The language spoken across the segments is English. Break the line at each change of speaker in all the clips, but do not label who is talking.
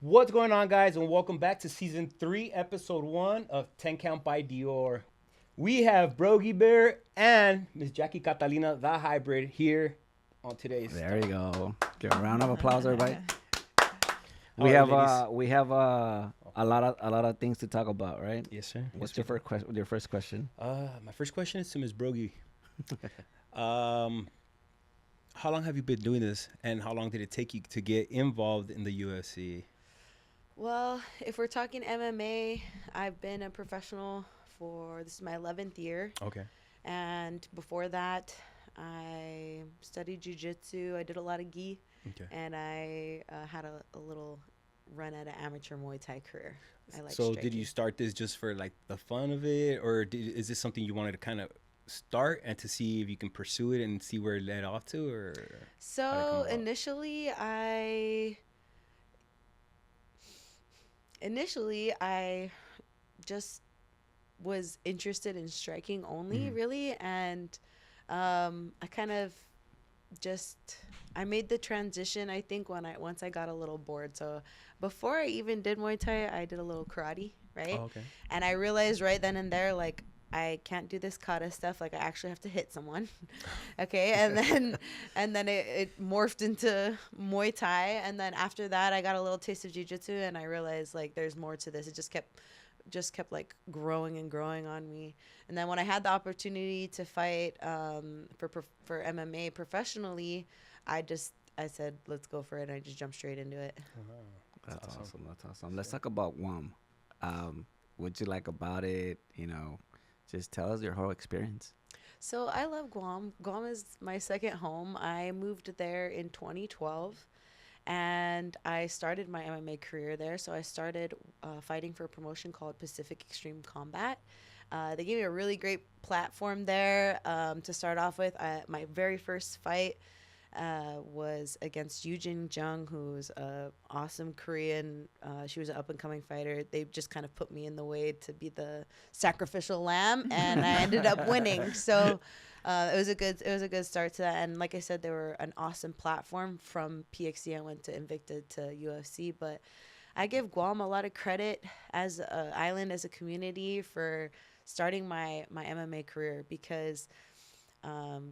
What's going on, guys, and welcome back to season 3, episode 1 of 10 Count by Deor. We have Brogy Bear and Miss Jackie Catalina, the hybrid, here on today's.
There you go. Give a round of applause, everybody.
How are you, ladies?
We have a lot of things to talk about, right?
Yes, sir.
What's your first question? Your first question?
My first question is to Miss Brogy. How long have you been doing this, and how long did it take you to get involved in the UFC?
Well, if we're talking MMA, I've been a professional for this is my 11th year.
Okay.
And before that, I studied jiu-jitsu. I did a lot of gi,
Okay.
and I had a little run at an amateur Muay Thai career. I like
So, did
striking.
you start this just for like the fun of it, or is this something you wanted to kind of start and to see if you can pursue it and see where it led off to, or how'd it come
So
about?
initially I just was interested in striking only,
Mhm.
really, and I kind of just I made the transition. I think once I got a little bored. So before I even did Muay Thai, I did a little karate, right?
Oh, okay.
And I realized right then and there, like, I can't do this kata stuff. Like, I actually have to hit someone. Okay. And then it morphed into Muay Thai. And then after that, I got a little taste of jiu-jitsu, and I realized, like, there's more to this. It just kept like growing and growing on me. And then when I had the opportunity to fight for MMA professionally, I said, let's go for it. And I just jumped straight into it.
Oh, wow.
That's
awesome.
awesome. That's awesome. Let's talk about Guam. What you like about it? Just tell us your whole experience.
So I love Guam. Guam is my second home. I moved there in 2012, and I started my MMA career there. So I started fighting for a promotion called Pacific Extreme Combat. They gave me a really great platform there to start off with. My very first fight was against Eugene Jung, who's a awesome Korean. She was an up and coming fighter. They just kind of put me in the way to be the sacrificial lamb, and I ended up winning. So it was a good start to that. And like I said, they were an awesome platform. From PXC, I went to Invicta to UFC, but I give Guam a lot of credit as an island, as a community, for starting my MMA career, because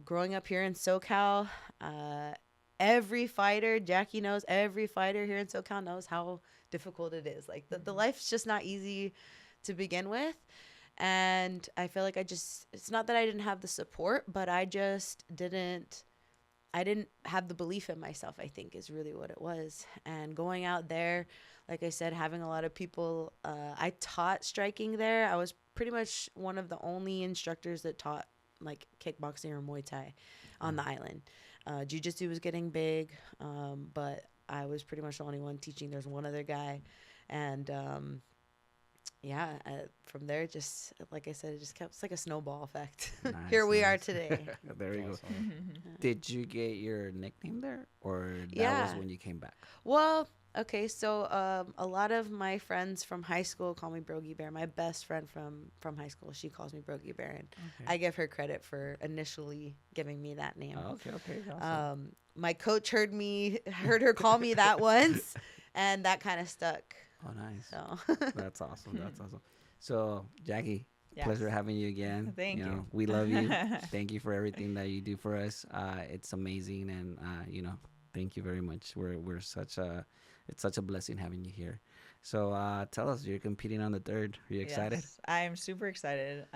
growing up here in SoCal, every fighter, Jackie knows, every fighter here in SoCal knows how difficult it is. Like, the life's just not easy to begin with. And I feel like it's not that I didn't have the support, but I didn't have the belief in myself, I think, is really what it was. And going out there, like I said, having a lot of people, I taught striking there. I was pretty much one of the only instructors that taught like kickboxing or Muay Thai on the island. Jiu-jitsu was getting big, but I was pretty much the only one teaching. There's one other guy. And from there, just like I said, it just kept, it's like a snowball effect.
Nice,
Here we are
nice.
today.
There you go.
Awesome.
Did you get your nickname there, or that was
Yeah.
when you came back?
Well, okay, so a lot of my friends from high school call me Brogy Bear. My best friend from high school, she calls me Brogy Bear, and I give her credit for initially giving me that name.
Oh, okay. Awesome.
My coach heard her call me that once, and that kind of stuck.
Oh, nice.
So
That's awesome. That's awesome. So, Jackie,
Yes.
pleasure having you again.
Thank you.
We love you. Thank you for everything that you do for us. It's amazing, and thank you very much. It's such a blessing having you here. So, tell us, you're competing on the third. Are you excited?
Yes, I'm super excited.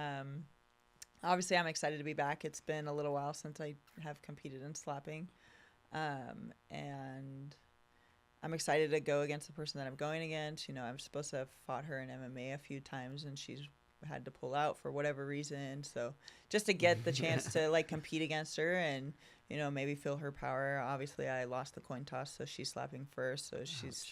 Obviously, I'm excited to be back. It's been a little while since I have competed in slapping. And I'm excited to go against the person that I'm going against. I'm supposed to have fought her in MMA a few times, and she's had to pull out for whatever reason. So just to get the chance to like compete against her and, maybe feel her power. Obviously, I lost the coin toss, so she's slapping first. So she's,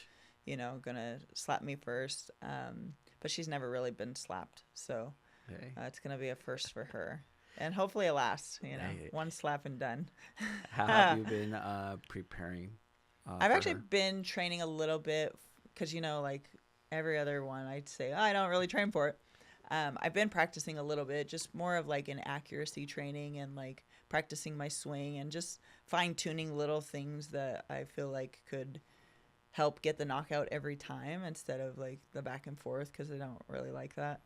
going to slap me first. But she's never really been slapped. So
Hey.
it's going to be a first for her. And hopefully a last,
Hey.
one slap and done.
How have you been preparing?
I've
for
actually
her?
been training a little bit because, like every other one, I'd say, I don't really train for it. I've been practicing a little bit, just more of like an accuracy training and like practicing my swing and just fine tuning little things that I feel like could help get the knockout every time instead of like the back and forth, because I don't really like that.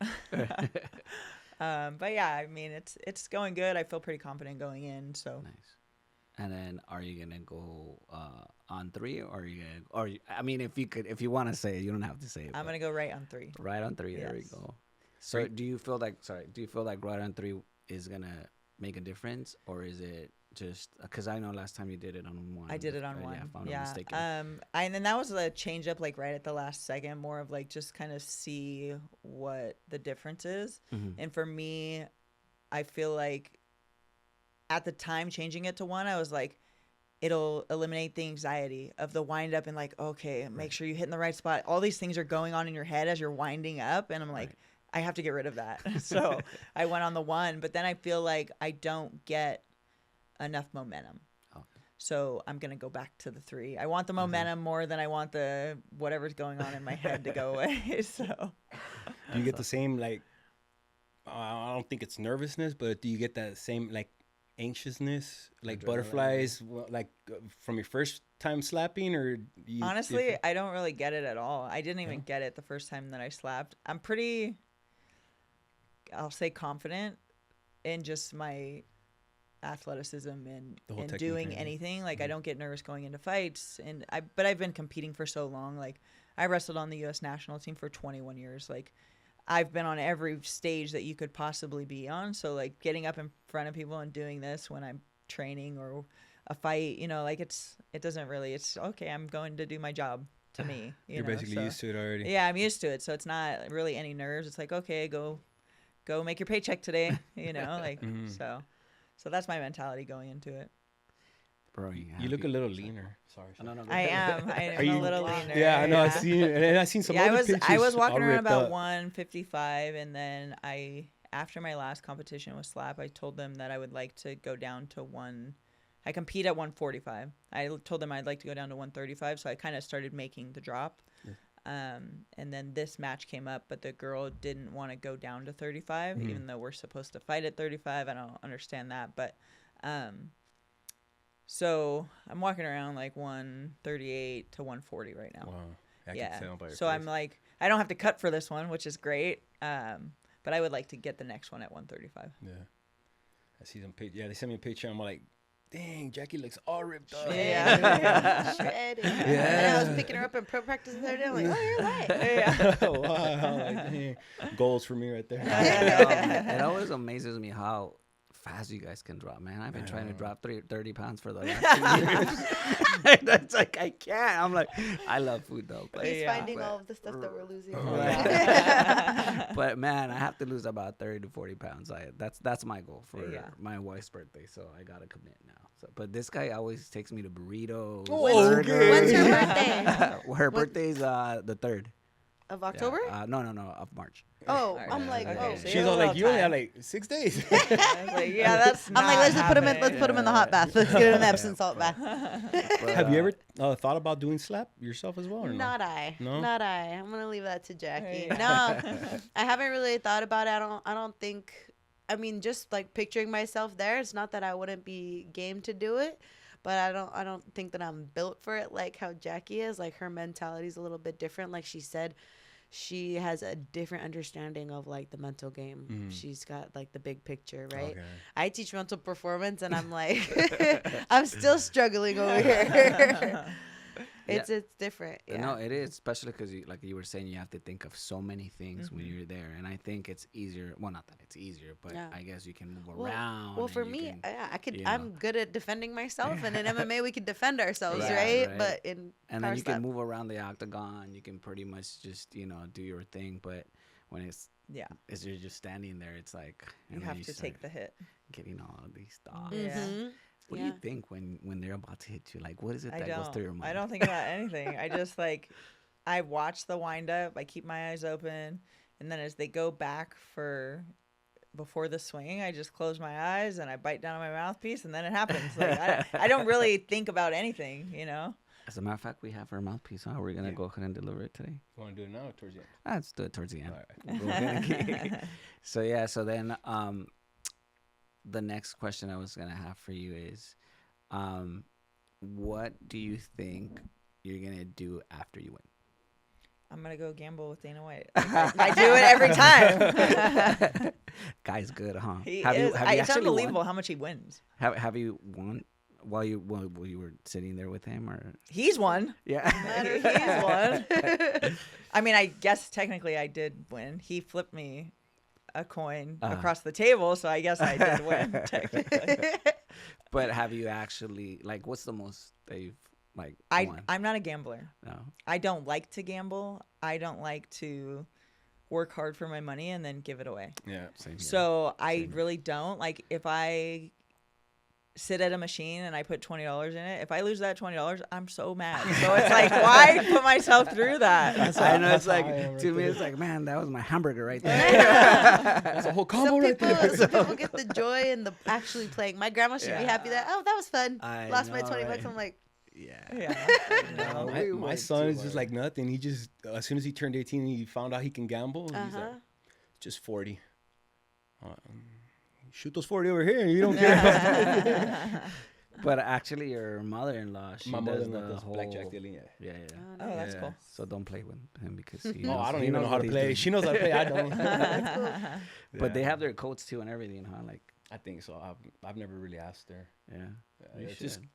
But yeah, I mean, it's going good. I feel pretty confident going in. So
Nice. And then, are you gonna go on 3, or are you gonna, or I mean, if you want to say it, you don't have to say it.
I'm
but
gonna go right on 3.
right on 3. There we
Yes.
go. So, do you feel like right on 3 is gonna make a difference, or is it just because I know last time you did it on 1?
I did it on 1.
Yeah, if I'm not
Yeah.
mistaken.
And then that was a change up like right at the last second, more of like just kind of see what the difference is.
Mhm.
And for me, I feel like at the time changing it to 1, I was like, it'll eliminate the anxiety of the wind up and like, okay, make sure you hit in the right spot. All these things are going on in your head as you're winding up. And I'm like,
Right.
I have to get rid of that. So I went on the 1, but then I feel like I don't get enough momentum.
Okay.
So I'm going to go back to the 3. I want the momentum more than I want the whatever's going on in my head to go away. So
Do you get the same, like, I don't think it's nervousness, but do you get that same, like, anxiousness, like
Adrenaline.
butterflies, like from your first time slapping, or you,
honestly, I don't really get it at all. I didn't even get it the first time that I slapped. I'm pretty, I'll say, confident in just my athleticism and
The whole technique
doing
and
anything. Like I don't get nervous going into fights, but I've been competing for so long. Like I wrestled on the U.S. national team for 21 years. Like I've been on every stage that you could possibly be on. So like getting up in front of people and doing this when I'm training or a fight, you know, like it's okay. I'm going to do my job to me.
you're basically used to it already.
Yeah, I'm used to it. So it's not really any nerves. It's like, okay, go make your paycheck today, you know, like, so that's my mentality going into it.
Bro,
You look a little leaner. Sorry.
No, go
I
ahead.
am. I am
Are you-
a little leaner.
Yeah, I know. I seen it, and I seen some
Yeah,
other pictures.
I was walking
all
around
ripped
about
up.
155, and then after my last competition with Slap, I told them that I would like to go down to I compete at 145. I told them I'd like to go down to 135, so I kind of started making the drop. And then this match came up, but the girl didn't want to go down to 35, even though we're supposed to fight at 35. I don't understand that, but so I'm walking around like 138 to 140 right now.
Wow. I
Yeah.
can tell by your
So
face.
I'm like, I don't have to cut for this one, which is great. But I would like to get the next one at 135.
Yeah. I see some pictures. Yeah, they sent me a picture. I'm like, dang, Jackie looks all ripped up.
Yeah.
Shredded.
Yeah.
And I was picking her up in pro practice the other day. I'm like, oh, you're light.
Yeah.
Wow. Like, dang. Goals for me right there.
It always amazes me how fast you guys can drop, man. I've been trying to drop 30 pounds for the last 2 years. That's like, I can't. I'm like, I love food though. But,
He's
Yeah.
finding all of the stuff that we're losing.
but man, I have to lose about 30 to 40 pounds. That's my goal for my wife's birthday. So I got to commit now. So, but this guy always takes me to burritos.
Okay.
When's her birthday?
Her birthday's the 3rd.
Of October?
No, of March.
Oh,
Alright.
I'm like,
Okay,
oh.
so
She's
you have
all
a
like,
little
you only have
time.
like 6 days.
I was like, yeah, that's
I'm like, let's just put him in the hot bath. Let's get him an Epsom salt bath.
But,
Have you ever thought about doing slap yourself as well, or no?
Not I.
No?
Not I. I'm gonna leave that to Jackie.
Yeah.
No, I haven't really thought about it. I don't think. I mean, just like picturing myself there. It's not that I wouldn't be game to do it, but I don't think that I'm built for it like how Jackie is. Like her mentality is a little bit different. Like she said, she has a different understanding of like the mental game. She's got like the big picture, right?
Okay.
I teach mental performance, and I'm like, I'm still struggling over here. It's different. Yeah.
No, it is, especially because like you were saying, you have to think of so many things when you're there, and I think it's easier. Well, not that it's easier, but I guess you can move around.
Well, for
and you
me,
can,
I could.
you know.
I'm good at defending myself, and in MMA we can defend ourselves,
Yeah,
right?
right.
But in
and
power
then you
slap,
can move around the octagon. You can pretty much just do your thing. But when it's you're just standing there, it's like
You have to take the hit.
getting all of these thoughts.
Yeah.
Mhm.
What do you think when they're about to hit you? Like, what is it that goes through your mind?
I don't think about anything. I just I watch the wind up. I keep my eyes open, and then as they go back before the swing, I just close my eyes and I bite down on my mouthpiece, and then it happens. Like I don't really think about anything, you know.
As a matter of fact, we have our mouthpiece. Huh? We're gonna go ahead and deliver it today.
You want to do it now or towards the end?
Let's do it towards the end.
All
Right. So then the next question I was gonna have for you is, what do you think you're gonna do after you win?
I'm gonna go gamble with Dana White. I do it every time.
Guy's good, huh?
He
Have
is.
you have you
It's
actually
unbelievable
won?
how much he wins.
Have you won while you were sitting there with him, or
He's won.
yeah?
He's won. I mean, I guess technically I did win. He flipped me a coin across the table, so I guess I did win technically.
But have you actually, like, what's the most that you've like won?
I'm not a gambler.
No.
I don't like to gamble. I don't like to work hard for my money and then give it away.
Yeah.
Same here.
So I
Same here.
really don't. Like, if I sit at a machine and I put $20 in it, if I lose that $20, I'm so mad. So it's like, why put myself through that?
I know it's
That's
like
how I am right
to me,
there.
it's like, man, that was my hamburger right there.
That's a whole combo
Some
right
people,
there.
some people get the joy in the actually playing. My grandma should be happy that, oh, that was fun.
I
Lost my
know,
20 bucks.
right?
I'm like,
Yeah.
Yeah.
No,
My,
we
my
went
son
too
is just
hard.
like nothing. He just as soon as he turned 18, he found out he can gamble. He's like, just 40. Shoot those 40 over here. You don't care.
But actually, your mother-in-law, she
My
does
mother-in-law
the
does
whole
blackjack dealing. Yeah.
Yeah, yeah.
Oh, that's
Yeah.
cool.
So don't play with him because he
Oh,
knows,
I don't
he
even know
knows
how
what
to
he's
play.
doing.
She knows how to play. I don't.
But they
Yeah.
have their codes too and everything, huh? Like,
I think so. I've never really asked her.
yeah.
Yeah,
You
it's just
should.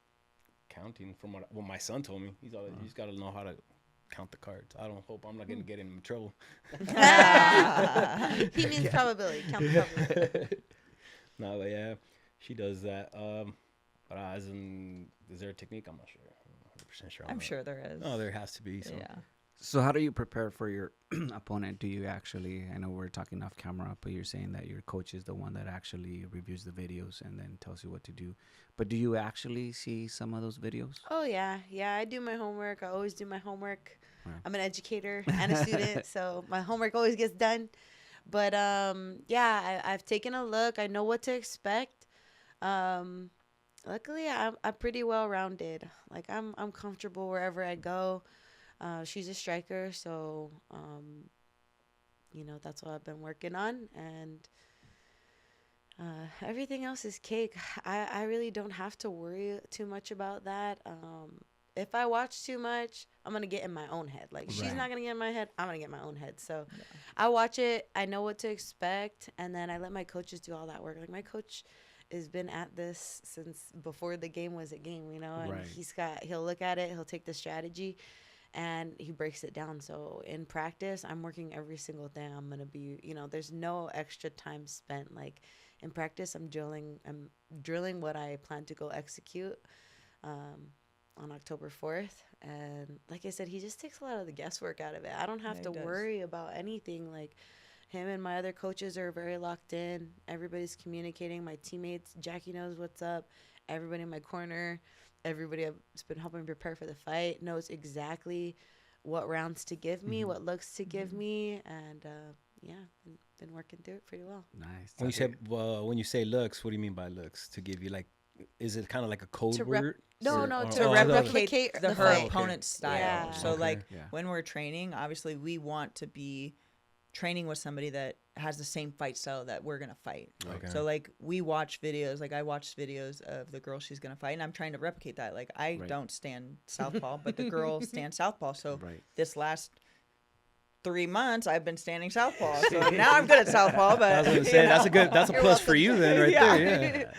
counting from what my son told me. He's got to know how to count the cards. I don't hope I'm not going to get in trouble.
he means probability. Count the probability.
No, but yeah, she does that. But as in, is there a technique? I'm not sure. I'm 100% sure.
I'm sure there is.
Oh, there has to be. So.
Yeah.
So how do you prepare for your opponent? Do you actually, I know we're talking off camera, but you're saying that your coach is the one that actually reviews the videos and then tells you what to do. But do you actually see some of those videos?
Oh, yeah. Yeah, I do my homework. I always do my homework.
Wow.
I'm an educator and a student, so my homework always gets done. But, yeah, I've taken a look. I know what to expect. Luckily, I'm pretty well-rounded. Like, I'm comfortable wherever I go. She's a striker, so, that's what I've been working on. And everything else is cake. I really don't have to worry too much about that. If I watch too much, I'm going to get in my own head. Like, she's
Right.
not going to get in my head. I'm going to get in my own head. So I watch it. I know what to expect. And then I let my coaches do all that work. Like, my coach has been at this since before the game was a game, and
Right.
he'll look at it. He'll take the strategy and he breaks it down. So in practice, I'm working every single day. I'm going to be, there's no extra time spent. Like, in practice, I'm drilling what I plan to go execute on October 4th. And like I said, he just takes a lot of the guesswork out of it. I don't have
Yeah,
to
he does.
worry about anything. Like, him and my other coaches are very locked in. Everybody's communicating. My teammates, Jackie knows what's up. Everybody in my corner, everybody that's been helping prepare for the fight knows exactly what rounds to give me, what looks to give me. And, been working through it pretty well.
Nice.
When you say looks, what do you mean by looks? To give you like, is it kind of like a code
To
word?
No,
To replicate
the
her
fight.
opponent's style.
Yeah.
So,
Okay.
like,
Yeah.
when we're training, obviously we want to be training with somebody that has the same fight style that we're going to fight.
Okay.
So, like, we watch videos. Like, I watch videos of the girl she's going to fight, and I'm trying to replicate that. Like, I
Right.
don't stand southpaw, but the girl stands southpaw. So,
Right.
this last 3 months, I've been standing southpaw. So, now I'm good at southpaw, but
I was gonna say that's a
You're
plus for
welcome.
you then, right
Yeah.
there.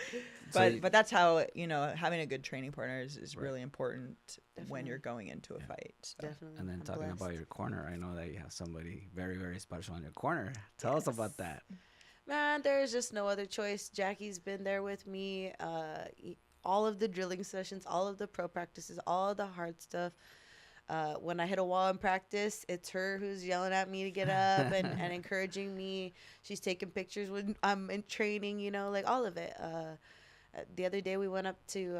Yeah.
But that's how, having a good training partner is
Right.
really important when
Definitely.
you're going into a fight. So.
Definitely.
And then
I'm
talking about
blessed.
your corner, I know that you have somebody very, very special on your corner. Tell us about that.
Man, there's just no other choice. Jackie's been there with me. All of the drilling sessions, all of the pro practices, all of the hard stuff. When I hit a wall in practice, it's her who's yelling at me to get up and encouraging me. She's taking pictures when I'm in training, like all of it. The other day we went up to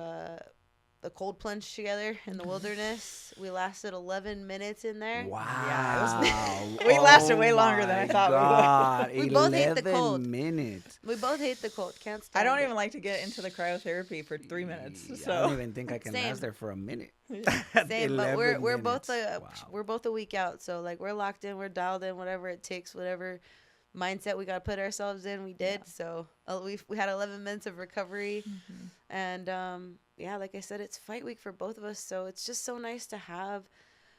the cold plunge together in the wilderness. We lasted 11 minutes in there.
Wow.
Yeah, we lasted way longer than I thought we
We
would.
both hate the
11
cold.
minutes.
We both hate the cold. Can't
I
stand
don't
it.
even like to get into the cryotherapy for 3 minutes.
I don't
So
even think I can
Same.
last there for a minute.
Same, but
11
we're both
minutes. Wow.
we're both a week out, so like we're locked in, we're dialed in, whatever it takes, whatever mindset we got to put ourselves in, we did. So we had 11 minutes of recovery, and yeah, like I said, it's fight week for both of us. So it's just so nice to have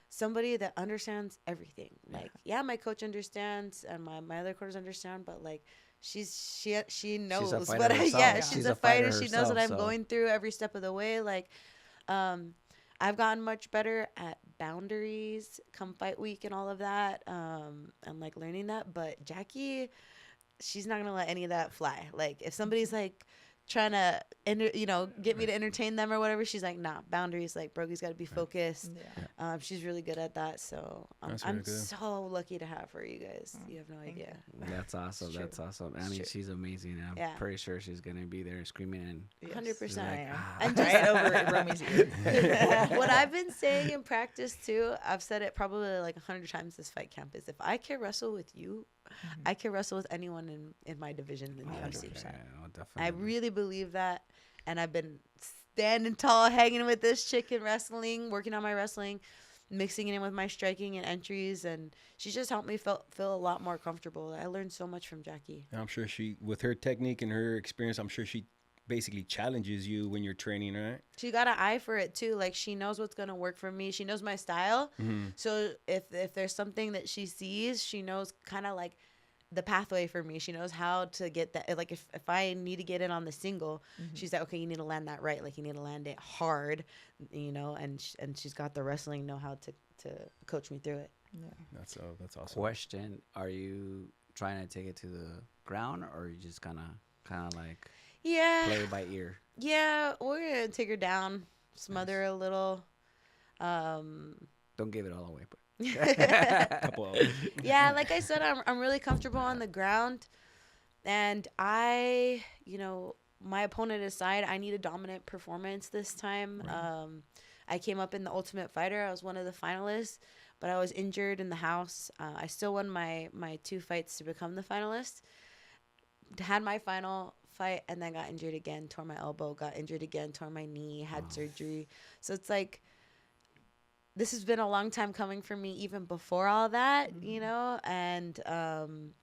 somebody that understands everything. Like, yeah, my coach understands and my other coaches understand, but like she knows
fighter
what
herself.
yeah,
Yeah.
she's
She's
a
a fighter
fighter. She knows what
herself,
I'm
so-
going through every step of the way. Like, I've gotten much better at boundaries come fight week and all of that, and like learning that. But Jackie, she's not gonna let any of that fly. Like if somebody's like trying to get me to entertain them or whatever, she's like, nah, boundaries. Like Brogy's got to be focused.
Yeah.
She's really good at that. So
That's
I'm
really good.
so lucky to have her. You guys, you have no
Thank
idea.
That's awesome.
It's true.
That's awesome. I
It's
mean,
true.
she's amazing. I'm
Yeah.
pretty sure she's gonna be there screaming and
Yes.
100%.
I
like,
am.
ah.
And just-
right over Romy's ear.
What I've been saying in practice too, I've said it probably like 100 times this fight camp, is if I can wrestle with you, I can wrestle with anyone in my division in the UFC.
100%. Oh, definitely.
I really believe that, and I've been standing tall, hanging with this chick in wrestling, working on my wrestling, mixing it in with my striking and entries, and she just helped me feel a lot more comfortable. I learned so much from Jackie.
And I'm sure she, with her technique and her experience, I'm sure she basically challenges you when you're training, right?
She got an eye for it too. Like she knows what's gonna work for me. She knows my style. So if there's something that she sees, she knows kind of like the pathway for me. She knows how to get that. Like if I need to get in on the single, she's like, okay, you need to land that right. Like you need to land it hard, and she's got the wrestling know-how to coach me through it.
Yeah.
That's awesome.
Question: are you trying to take it to the ground, or are you just kind of like
Yeah.
play it by ear?
Yeah, we're gonna take her down, smother her a little.
Don't give it all away, but
Couple of
Yeah, like I said, I'm really comfortable on the ground, and my opponent aside, I need a dominant performance this time. I came up in the Ultimate Fighter. I was one of the finalists, but I was injured in the house. I still won my 2 fights to become the finalist. Had my final fight and then got injured again, tore my elbow, got injured again, tore my knee, had surgery. So it's like, this has been a long time coming for me even before all that, and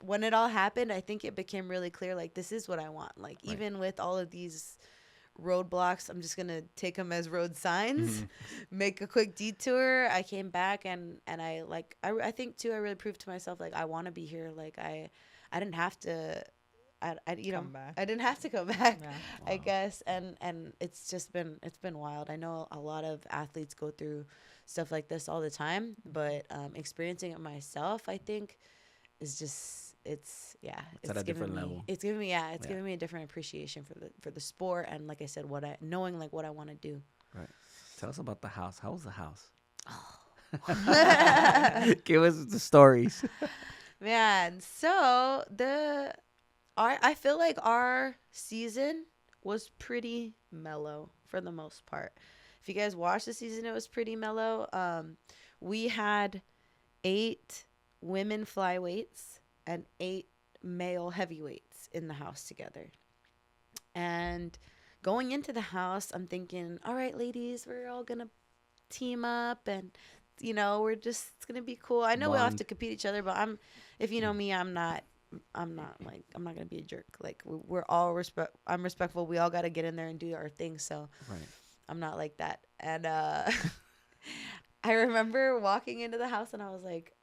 when it all happened, I think it became really clear, like, this is what I want. Like, even with all of these roadblocks, I'm just going to take them as road signs, make a quick detour. I came back and I think too, I really proved to myself, like, I want to be here. Like, I didn't have to,
Come back.
I didn't have to come back,
Yeah.
I guess. And it's been wild. I know a lot of athletes go through stuff like this all the time, but experiencing it myself, I think, is just it's
at a different level.
It's giving me giving me a different appreciation for the sport, and like I said, knowing like what I want to do.
Right. Tell us about the house. How was the house? Give us the stories.
Man, so I feel like our season was pretty mellow for the most part. If you guys watched the season, it was pretty mellow. We had 8 women flyweights and 8 male heavyweights in the house together. And going into the house, I'm thinking, all right, ladies, we're all going to team up and, it's going to be cool. I know we all have
Bond.
to compete each other, but if you know me, I'm not going to be a jerk. Like we're all I'm respectful. We all got to get in there and do our thing. So
Right.
I'm not like that. And I remember walking into the house and I was like,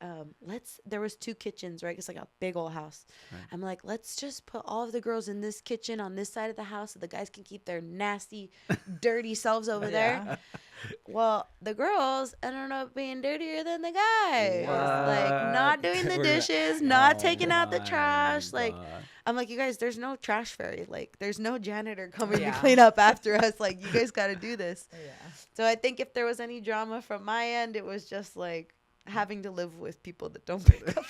there was 2 kitchens, right? It's like a big old house.
Right.
I'm like, let's just put all of the girls in this kitchen on this side of the house so the guys can keep their nasty, dirty selves over there. Well, the girls ended up being dirtier than the guys. Like not doing the dishes, not taking out the trash. Like I'm like, you guys, there's no trash fairy. Like there's no janitor coming to clean up after us. Like you guys got to do this.
Yeah.
So I think if there was any drama from my end, it was just like having to live with people that don't pick up.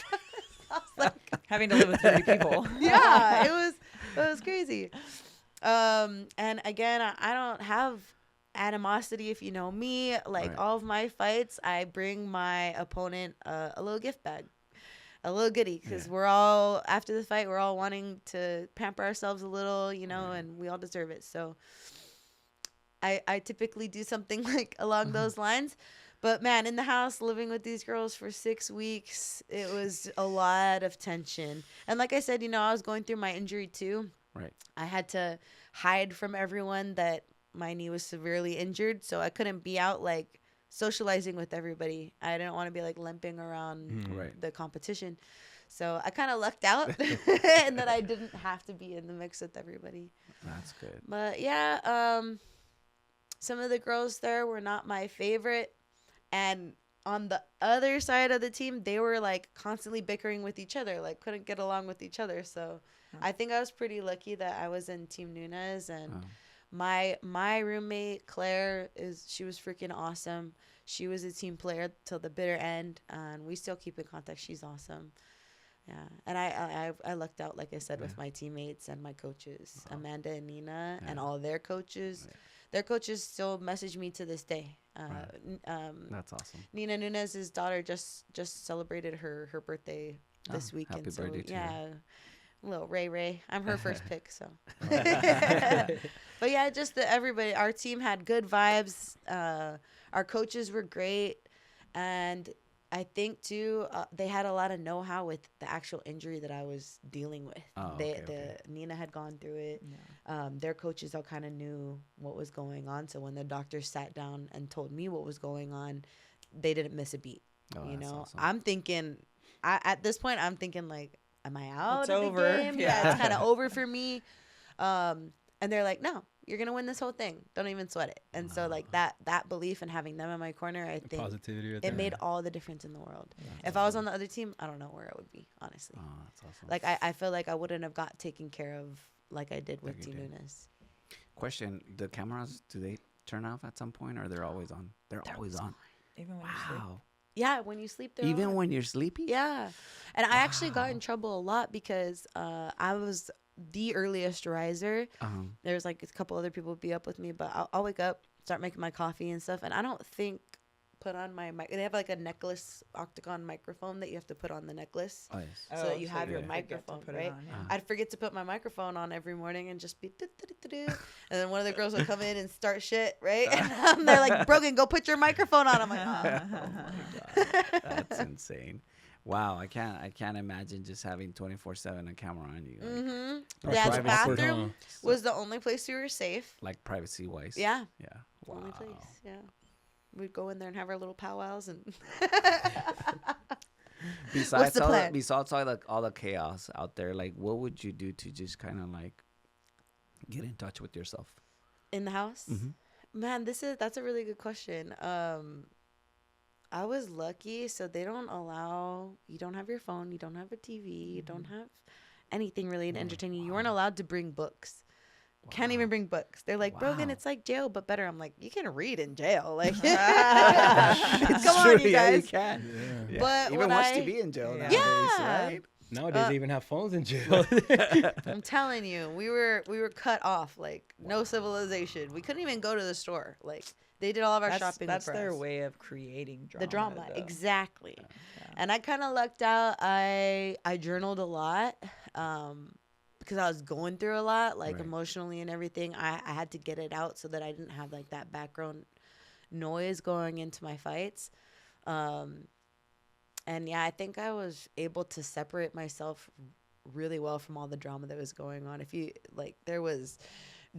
I was like,
Having to live with 30 people.
yeah, it was crazy. And again, I don't have animosity. If you know me, like
Right.
all of my fights, I bring my opponent a little gift bag, a little goodie, because we're all, after the fight, we're all wanting to pamper ourselves a little, and we all deserve it. So I typically do something like along those lines. But man, in the house, living with these girls for 6 weeks, it was a lot of tension. And like I said, I was going through my injury too.
Right.
I had to hide from everyone that my knee was severely injured, so I couldn't be out like socializing with everybody. I didn't want to be like limping around
Right.
the competition. So I kind of lucked out and that I didn't have to be in the mix with everybody.
That's good.
But yeah, some of the girls there were not my favorite. And on the other side of the team, they were like constantly bickering with each other, like couldn't get along with each other. So I think I was pretty lucky that I was in Team Nunes. And my roommate Claire she was freaking awesome. She was a team player till the bitter end, and we still keep in contact. She's awesome. Yeah, and I lucked out, like I said, with my teammates and my coaches, Amanda and Nina, and all their coaches.
Right.
Their coaches still message me to this day.
That's awesome.
Nina Nunez's daughter just celebrated her birthday this weekend.
Happy
So
birthday to her.
little Ray. I'm her first pick, so. But yeah, just everybody. Our team had good vibes. Our coaches were great, and I think too they had a lot of know-how with the actual injury that I was dealing with.
Oh,
Nina had gone through it.
Yeah.
Their coaches all kind of knew what was going on. So when the doctors sat down and told me what was going on, they didn't miss a beat.
Oh,
You
that's
know,
awesome.
I'm thinking, at this point, I'm thinking like, am I out
It's
of
over.
the game?
Yeah.
It's kind of over for me. And they're like, no, you're gonna win this whole thing. Don't even sweat it. And so like that belief and having them in my corner, I think
Positivity right
it
there.
made all the difference in the world.
That's
If I was
awesome.
on the other team, I don't know where I would be, honestly.
Oh, that's awesome.
Like I feel like I wouldn't have got taken care of like I did with
Like you
Team
did.
Nunes.
Question: the cameras, do they turn off at some point, or they're always on? They're always on.
Even when you sleep.
Wow.
Yeah, when you sleep, they're
Even
on.
when you're sleepy.
Yeah, and I actually got in
Wow.
trouble a lot because I was the earliest riser. There's like a couple other people be up with me, but I'll wake up, start making my coffee and stuff, and I don't think put on my mic. They have like a necklace octagon microphone that you have to put on the necklace.
Oh, yes.
So that you have your
you
forget to
microphone,
put it
right?
on, yeah.
I'd forget to put my microphone on every morning and just be and then one of the girls would come in and start shit, right? And they're like, Brogan, go put your microphone on. I'm like, oh.
Oh my God. That's insane. Wow, I can't imagine just having 24/7 a camera on you. Like,
That's
Yeah, the
private,
bathroom was the only place we were safe.
like privacy wise.
Yeah,
Yeah. Wow.
only place. Yeah, we'd go in there and have our little powwows and.
Besides
the
all
plan?
besides all the chaos out there, like what would you do to just kind of like get in touch with yourself?
In the house? Man, that's a really good question. I was lucky, so they don't allow, you don't have your phone, you don't have a TV, you don't have anything really to entertain you. You weren't allowed to bring books. Can't even bring books. They're like, Brogan,
Wow.
it's like jail, but better. I'm like, you can read in jail. Like,
It's
come on,
true,
you
yeah, you
guys.
can.
Yeah.
Yeah.
But
Even
when
watch
I-
TV in jail
Yeah.
nowadays,
Yeah.
right?
Nowadays, they even have phones in jail.
I'm telling you, we were cut off. Like, no civilization. We couldn't even go to the store. Like, they did all of our shopping.
That's
for
their
us.
way of creating drama.
The drama,
though.
exactly.
Yeah.
And I kind of lucked out. I journaled a lot because I was going through a lot, like
Right.
emotionally and everything. I had to get it out so that I didn't have like that background noise going into my fights. And yeah, I think I was able to separate myself really well from all the drama that was going on. If you like, there was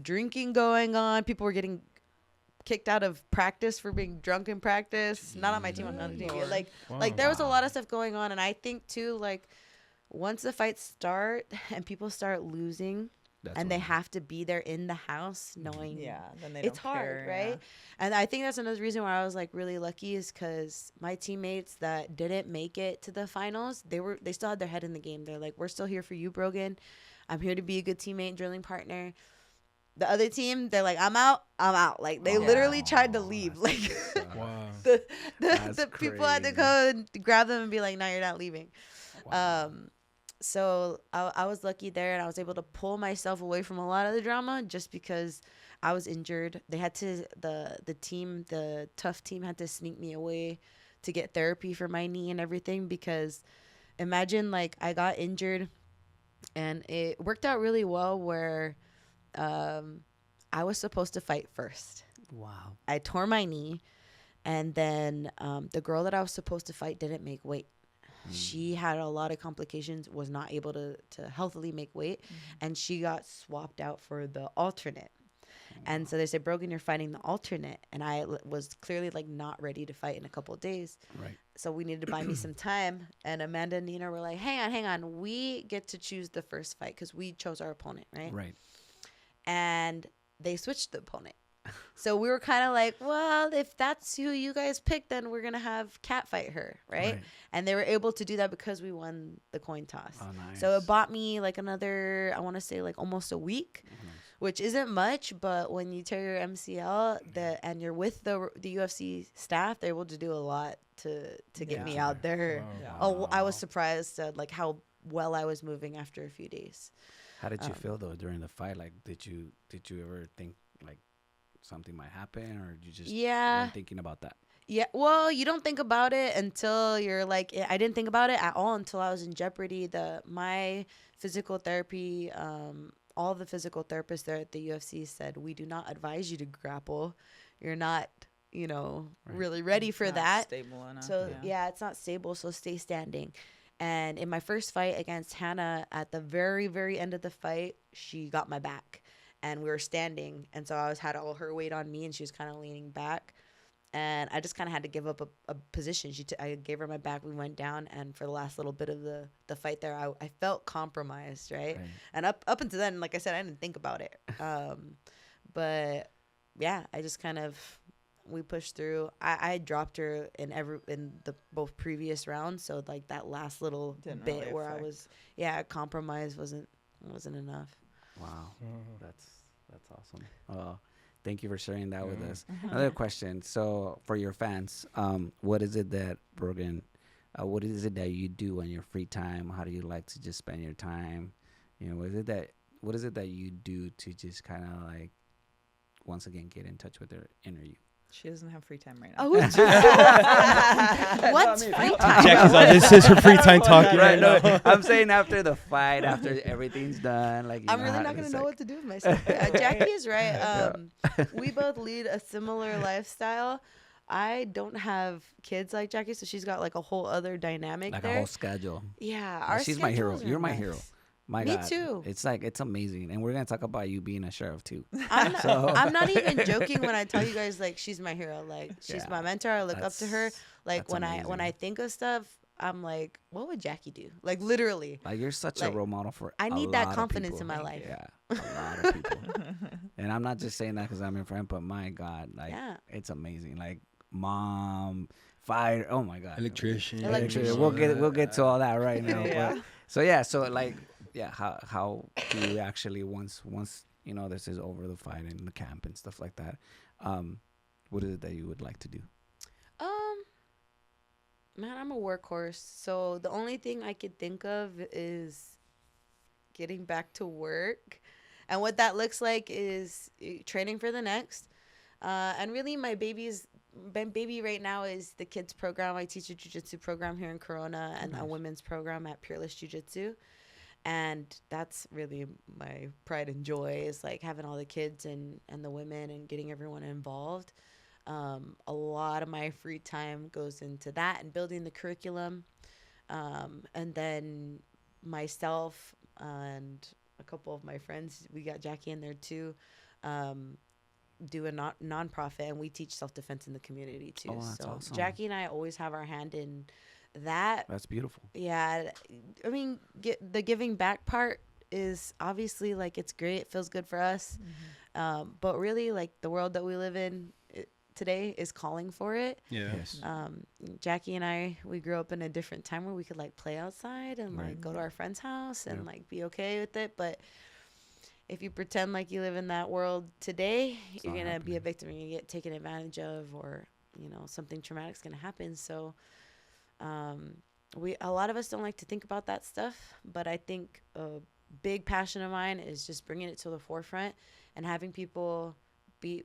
drinking going on. People were getting kicked out of practice for being drunk in practice. Not on my team, on another team.
Lord.
Like there was a lot of stuff going on, and I think too, like once the fights start and people start losing,
That's
and they
what-
have to be there in the house, knowing
Yeah, then they
it's
don't
hard,
care,
right? And I think that's another reason why I was like really lucky is because my teammates that didn't make it to the finals, they still had their head in the game. They're like, we're still here for you, Brogan. I'm here to be a good teammate, drilling partner. The other team, they're like, I'm out. Like they literally tried to leave. Like
Wow.
That's
the people had to
crazy.
go and grab them and be like, no, you're not leaving.
Wow.
So I was lucky there, and I was able to pull myself away from a lot of the drama just because I was injured. They had to the tough team had to sneak me away to get therapy for my knee and everything, because imagine like I got injured and it worked out really well where I was supposed to fight first.
Wow.
I tore my knee, and then the girl that I was supposed to fight didn't make weight. She had a lot of complications, was not able to healthily make weight, and she got swapped out for the alternate. And so they said, Brogan, you're fighting the alternate. And I was clearly like not ready to fight in a couple of days.
Right.
So we needed to buy me some time. And Amanda and Nina were like, hang on. We get to choose the first fight because we chose our opponent, right?
Right.
And they switched the opponent. So we were kind of like, well, if that's who you guys picked, then we're going to have Kat fight her, right? And they were able to do that because we won the coin toss.
Oh, nice.
So it bought me like another, I want to say like almost a week, which isn't much, but when you tear your MCL and you're with the UFC staff, they're able to do a lot to get me out there.
Wow.
Oh, I was surprised at like how well I was moving after a few days.
How did you feel though during the fight? Like, did you ever think like something might happen, or you just weren't thinking about that?
Yeah, well, you don't think about it until you're like, I didn't think about it at all until I was in jeopardy. My physical therapy, all the physical therapists there at the UFC said, we do not advise you to grapple. You're not, really ready for that.
Stable enough.
So yeah, it's not stable. So stay standing. And in my first fight against Hannah, at the very, very end of the fight, she got my back. And we were standing, and so I had all her weight on me, and she was kind of leaning back, and I just kind of had to give up a position. I gave her my back. We went down, and for the last little bit of the fight there, I felt compromised, right? And up until then, like I said, I didn't think about it. But yeah, I just we pushed through. I dropped her in the both previous rounds, so like that last little
Didn't
bit
really
where
affect.
I was compromise wasn't enough.
Wow, that's awesome. Thank you for sharing that with us. Another question. So, for your fans, what is it that Brogan? What is it that you do on your free time? How do you like to just spend your time? What is it that you do to just kind of like once again get in touch with their inner you?
She doesn't have free time right now.
Oh, what's free time?
Jackie's like, this is her free time talking right now.
I'm saying after the fight, after everything's done, like
I'm really not gonna know what to do with myself. Jackie is right. We both lead a similar lifestyle. I don't have kids like Jackie, so she's got like a whole other dynamic
like
there.
a whole schedule.
Yeah, our
She's my hero.
schedules are
You're my
nice.
hero. My
Me
God.
too.
It's amazing, and we're gonna talk about you being a sheriff too.
I'm not even joking when I tell you guys like she's my hero. Like she's my mentor. I look up to her. Like when I think of stuff, I'm like, what would Jackie do? Like literally.
Like you're such a role model for.
I need
a
that
lot of
confidence
people.
in my life.
Yeah, a lot of people. And I'm not just saying that because I'm your friend, but my God, like it's amazing. Like mom, fire. Oh my God,
Electrician.
We'll get to all that right now.
Yeah.
But, so like. Yeah, how do you actually once this is over, the fight and the camp and stuff like that, what is it that you would like to do?
Man, I'm a workhorse, so the only thing I could think of is getting back to work, and what that looks like is training for the next, and really my baby right now is the kids program. I teach a jiu-jitsu program here in Corona and a women's program at Peerless Jiu-Jitsu. And that's really my pride and joy is like having all the kids and the women and getting everyone involved. A lot of my free time goes into that and building the curriculum. And then myself and a couple of my friends, we got Jackie in there too, do a nonprofit, and we teach self-defense in the community too.
Oh, that's
so
awesome.
Jackie and I always have our hand in that.
That's beautiful.
Yeah, I mean, the giving back part is obviously like it's great. It feels good for us, but really, like the world that we live in today is calling for it.
Yes.
Jackie and I, we grew up in a different time where we could like play outside and like go to our friend's house and like be okay with it. But if you pretend like you live in that world today, you're gonna be a victim. You're gonna get taken advantage of, or something traumatic is gonna happen. So. A lot of us don't like to think about that stuff, but I think a big passion of mine is just bringing it to the forefront and having people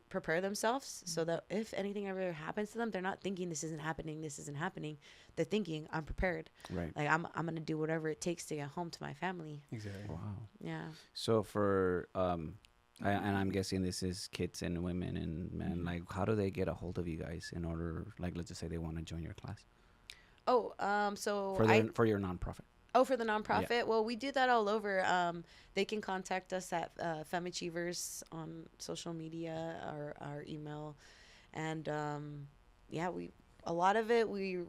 prepare themselves so that if anything ever happens to them, they're not thinking this isn't happening. They're thinking I'm prepared.
Right.
Like I'm going to do whatever it takes to get home to my family.
Exactly.
Wow.
Yeah.
So for and I'm guessing this is kids and women and men. Like, how do they get a hold of you guys in order, like, let's just say they want to join your class?
Oh, so
for your nonprofit.
Oh, for the nonprofit? Well, we do that all over. They can contact us at Femachievers on social media or our email. And yeah, a lot of it, we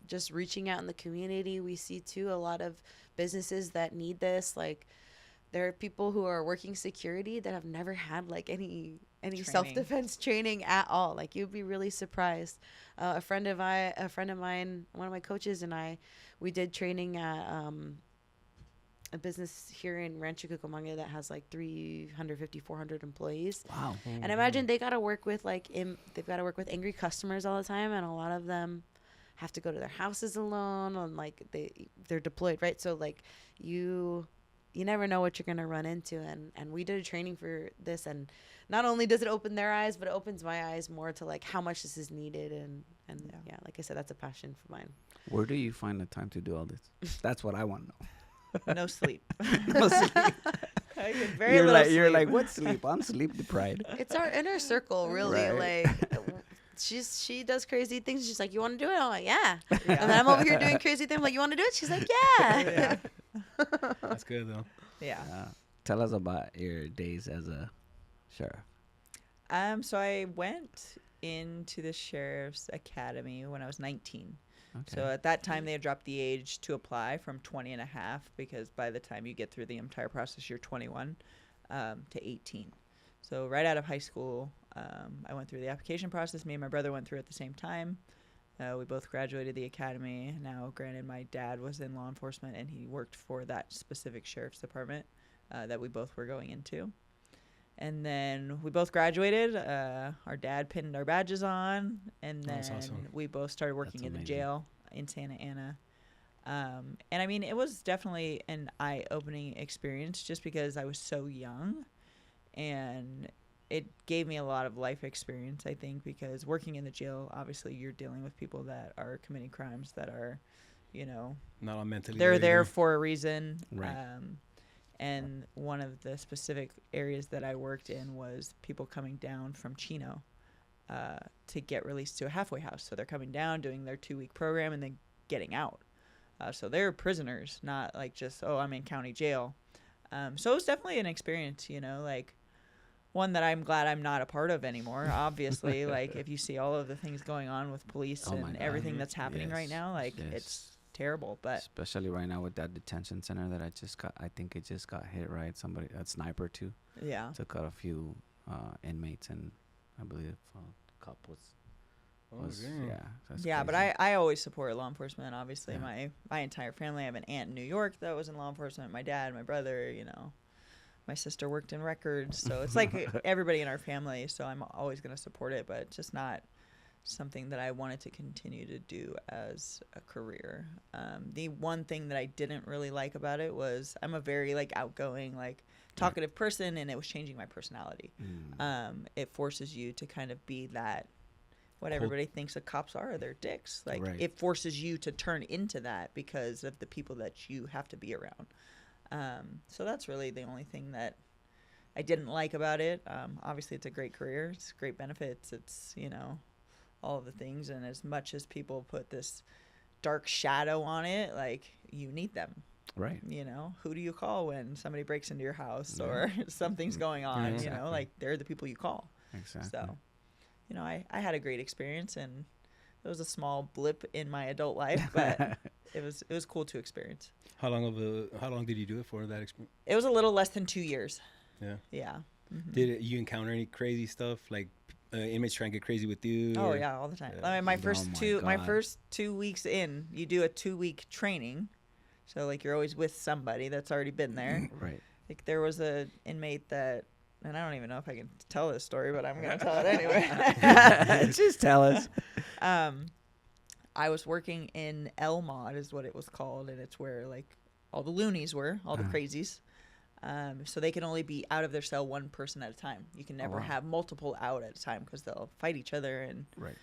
just reaching out in the community. We see too a lot of businesses that need this. Like there are people who are working security that have never had like any self-defense training at all. Like you'd be really surprised. A friend of mine, one of my coaches and I, we did training at a business here in Rancho Cucamonga that has like 350, 400 employees.
Wow.
And imagine they got to work with they've got to work with angry customers all the time, and a lot of them have to go to their houses alone, and like they're deployed, right? So like you never know what you're going to run into, and we did a training for this, and not only does it open their eyes, but it opens my eyes more to like how much this is needed, and yeah, like I said, that's a passion for mine.
Where do you find the time to do all this? That's what I want to know.
No sleep.
No sleep.
I get very little sleep.
You're like, what sleep? I'm sleep deprived.
It's our inner circle, really.
Right.
Like, she does crazy things. She's like, you want to do it? I'm like, yeah. And then I'm over here doing crazy things. I'm like, you want to do it? She's like, yeah.
That's good though.
Yeah.
Tell us about your days as a sheriff.
So I went into the sheriff's academy when I was 19.
Okay.
So at that time, they had dropped the age to apply from 20 and a half, because by the time you get through the entire process, you're 21 to 18. So right out of high school, I went through the application process. Me and my brother went through at the same time. We both graduated the academy. Now, granted, my dad was in law enforcement, and he worked for that specific sheriff's department that we both were going into. And then we both graduated. Our dad pinned our badges on, and then
awesome.
we both started working
That's
in the
amazing.
jail in Santa Ana. And I mean, it was definitely an eye-opening experience just because I was so young, and it gave me a lot of life experience, I think, because working in the jail, obviously you're dealing with people that are committing crimes that are,
Not on mentally.
they're
ready.
there for a reason.
Right.
And one of the specific areas that I worked in was people coming down from Chino to get released to a halfway house. So they're coming down, doing their 2-week program, and then getting out. So they're prisoners, not like just, I'm in county jail. So it was definitely an experience, like one that I'm glad I'm not a part of anymore. Obviously, like if you see all of the things going on with police
Oh my
and
God.
everything that's happening right now, like
Yes.
it's terrible. But
Especially right now with that detention center that I think it just got hit, right? A sniper too,
yeah.
took out a few inmates, and I believe a cop was
damn.
that's
Yeah, but
crazy.
I always support law enforcement. Obviously,
Yeah.
my entire family. I have an aunt in New York that was in law enforcement. My dad, my brother, my sister worked in records. So it's like everybody in our family. So I'm always going to support it, but just not something that I wanted to continue to do as a career. The one thing that I didn't really like about it was I'm a very like outgoing, like talkative person, and it was changing my personality. It forces you to kind of be that. What everybody thinks of cops are, they're dicks. Like
Right.
it forces you to turn into that because of the people that you have to be around. So that's really the only thing that I didn't like about it. Obviously, it's a great career. It's great benefits. It's, all of the things. And as much as people put this dark shadow on it, like you need them.
Right.
Who do you call when somebody breaks into your house or something's going on?
Exactly.
Like they're the people you call.
Exactly.
So, I had a great experience, and it was a small blip in my adult life, but it was cool to experience.
How long did you do it for, that experience?
It was a little less than 2 years.
Yeah.
Yeah. Mhm.
Did you encounter any crazy stuff, like inmates trying to get crazy with you?
Oh
or-
yeah, all the time.
Yeah.
I mean, my
God.
first 2 weeks in, you do a 2-week training, so like you're always with somebody that's already been there.
Right.
Like there was a inmate that, and I don't even know if I can tell this story, but I'm gonna tell it anyway.
Just tell us.
I was working in L Mod is what it was called, and it's where like all the loonies were, all the crazies. So they can only be out of their cell one person at a time. You can never
wow.
have multiple out at a time because they'll fight each other. And
Right.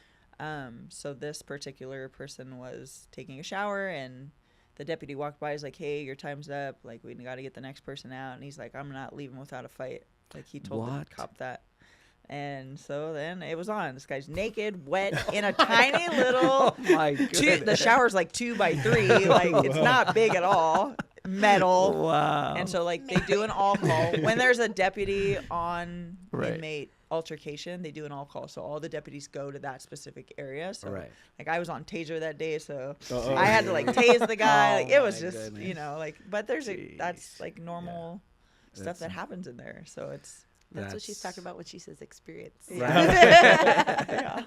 so this particular person was taking a shower, and the deputy walked by. He's like, "Hey, your time's up. Like, we got to get the next person out." And he's like, "I'm not leaving without a fight." Like he told the
What?
cop that. And so then it was on. This guy's naked, wet, in a tiny little.
Oh my
The shower's like 2 by 3. Like it's not big at all. Metal.
Wow.
And so like they do an all call when there's a deputy on
Right.
inmate altercation. They do an all call, so all the deputies go to that specific area. So
Right.
like I was on taser that day, so
Uh-oh.
I had to like tase the guy.
Oh
Like it was
my
just
goodness.
like. But that's
Jeez.
like normal stuff
That's-
that happens in there. So it's
That's what she's talking about when she says experience.
yeah.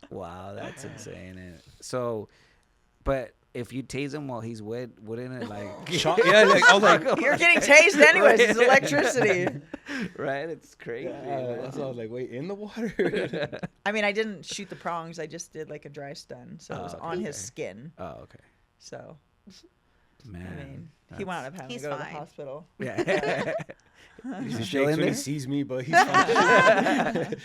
Wow, that's insane. So, but if you tase him while he's wet, wouldn't it like?
Yeah, like, I was like,
You're getting tased anyways. It's electricity.
Right? It's crazy.
that's why I was like, wait, in the water?
I mean, I didn't shoot the prongs. I just did like a dry stun, so it was
Oh,
on
okay.
his skin.
Oh, okay.
So
Man,
I mean, he wound up having
He's
to go to
fine.
the hospital.
Yeah.
He
still
shakes
in
when he
there?
sees me, but he's fine.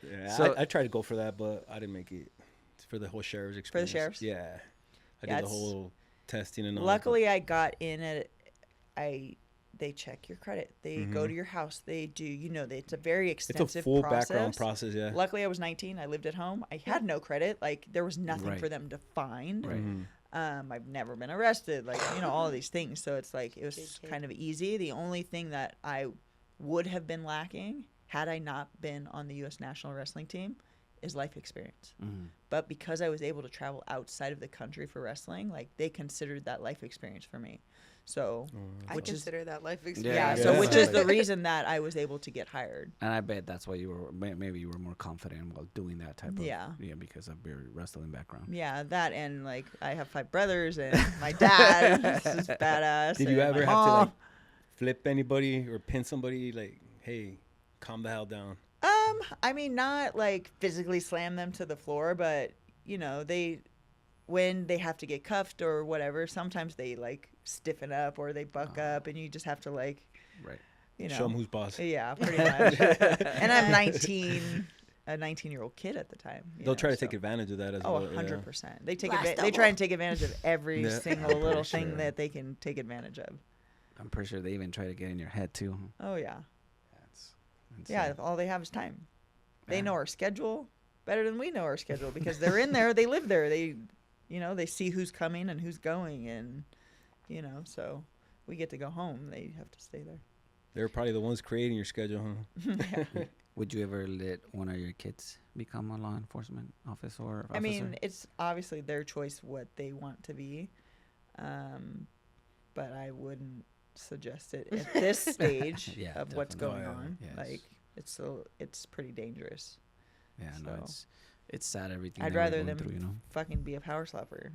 Yeah,
So-
I tried to go for that, but I didn't make it. It's for the whole sheriff's experience.
sheriff's?
Yeah. I
Yeah,
did the
it's-
whole testing and all.
Luckily, I got in at. They check your credit. They go to your house. They do. It's a very
it's
extensive
a full
process.
background process, yeah.
Luckily, I was 19. I lived at home. I had no credit. Like there was nothing
Right.
for them to find.
Right.
Mhm.
I've never been arrested, like, all of these things. So it's like, it was
Good kid.
kind of easy. The only thing that I would have been lacking had I not been on the U.S. national wrestling team is life experience.
Mhm.
But because I was able to travel outside of the country for wrestling, like they considered that life experience for me. So,
I
Which is-
consider that life
yeah,
experience.
so
Yeah.
which is the reason that I was able to get hired.
And I bet that's why you were maybe you were more confident while doing that type of
Yeah.
because of your wrestling background.
Yeah, that and like I have 5 brothers and my dad is badass.
Did you
and
ever
my
have to
mom.
like flip anybody or pin somebody? Like, hey, calm the hell down.
I mean, not like physically slam them to the floor, but when they have to get cuffed or whatever, sometimes they like stiffen up or they buck up, and you just have to like,
Right.
Show them who's boss.
yeah, pretty much. And I'm 19, a 19-year-old kid at the time.
They'll try to take advantage of that as
Oh,
well.
100%. They
Blast
they try
double.
and take advantage of every
Yeah.
single little
Sure.
thing that they can take advantage of.
I'm pretty sure they even try to get in your head too.
Oh yeah,
That's
yeah.
insane.
All they have is time. They
Yeah.
know our schedule better than we know our schedule because they're in there. They live there. They see who's coming and who's going, and so we get to go home. They have to stay there.
They're probably the ones creating your schedule, huh?
Would you ever let one of your kids become a law enforcement officer or officer?
I mean, it's obviously their choice what they want to be, but I wouldn't suggest it at this stage
Yeah,
of what's
definitely.
going
Oh, yeah.
on.
Yes.
Like it's pretty dangerous.
yeah, no,
so-
it's sad everything.
I'd
that we're
rather
going
them
through,
fucking be a power slapper.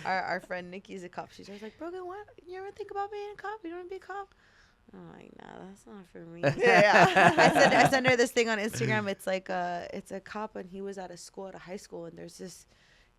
Our friend Nikki's a cop. She's always like, Brogan, what? You ever think about being a cop? You don't want to be a cop? I'm like, nah, that's not for me. I sent her this thing on Instagram. It's like it's a cop, and he was at a high school, and there's this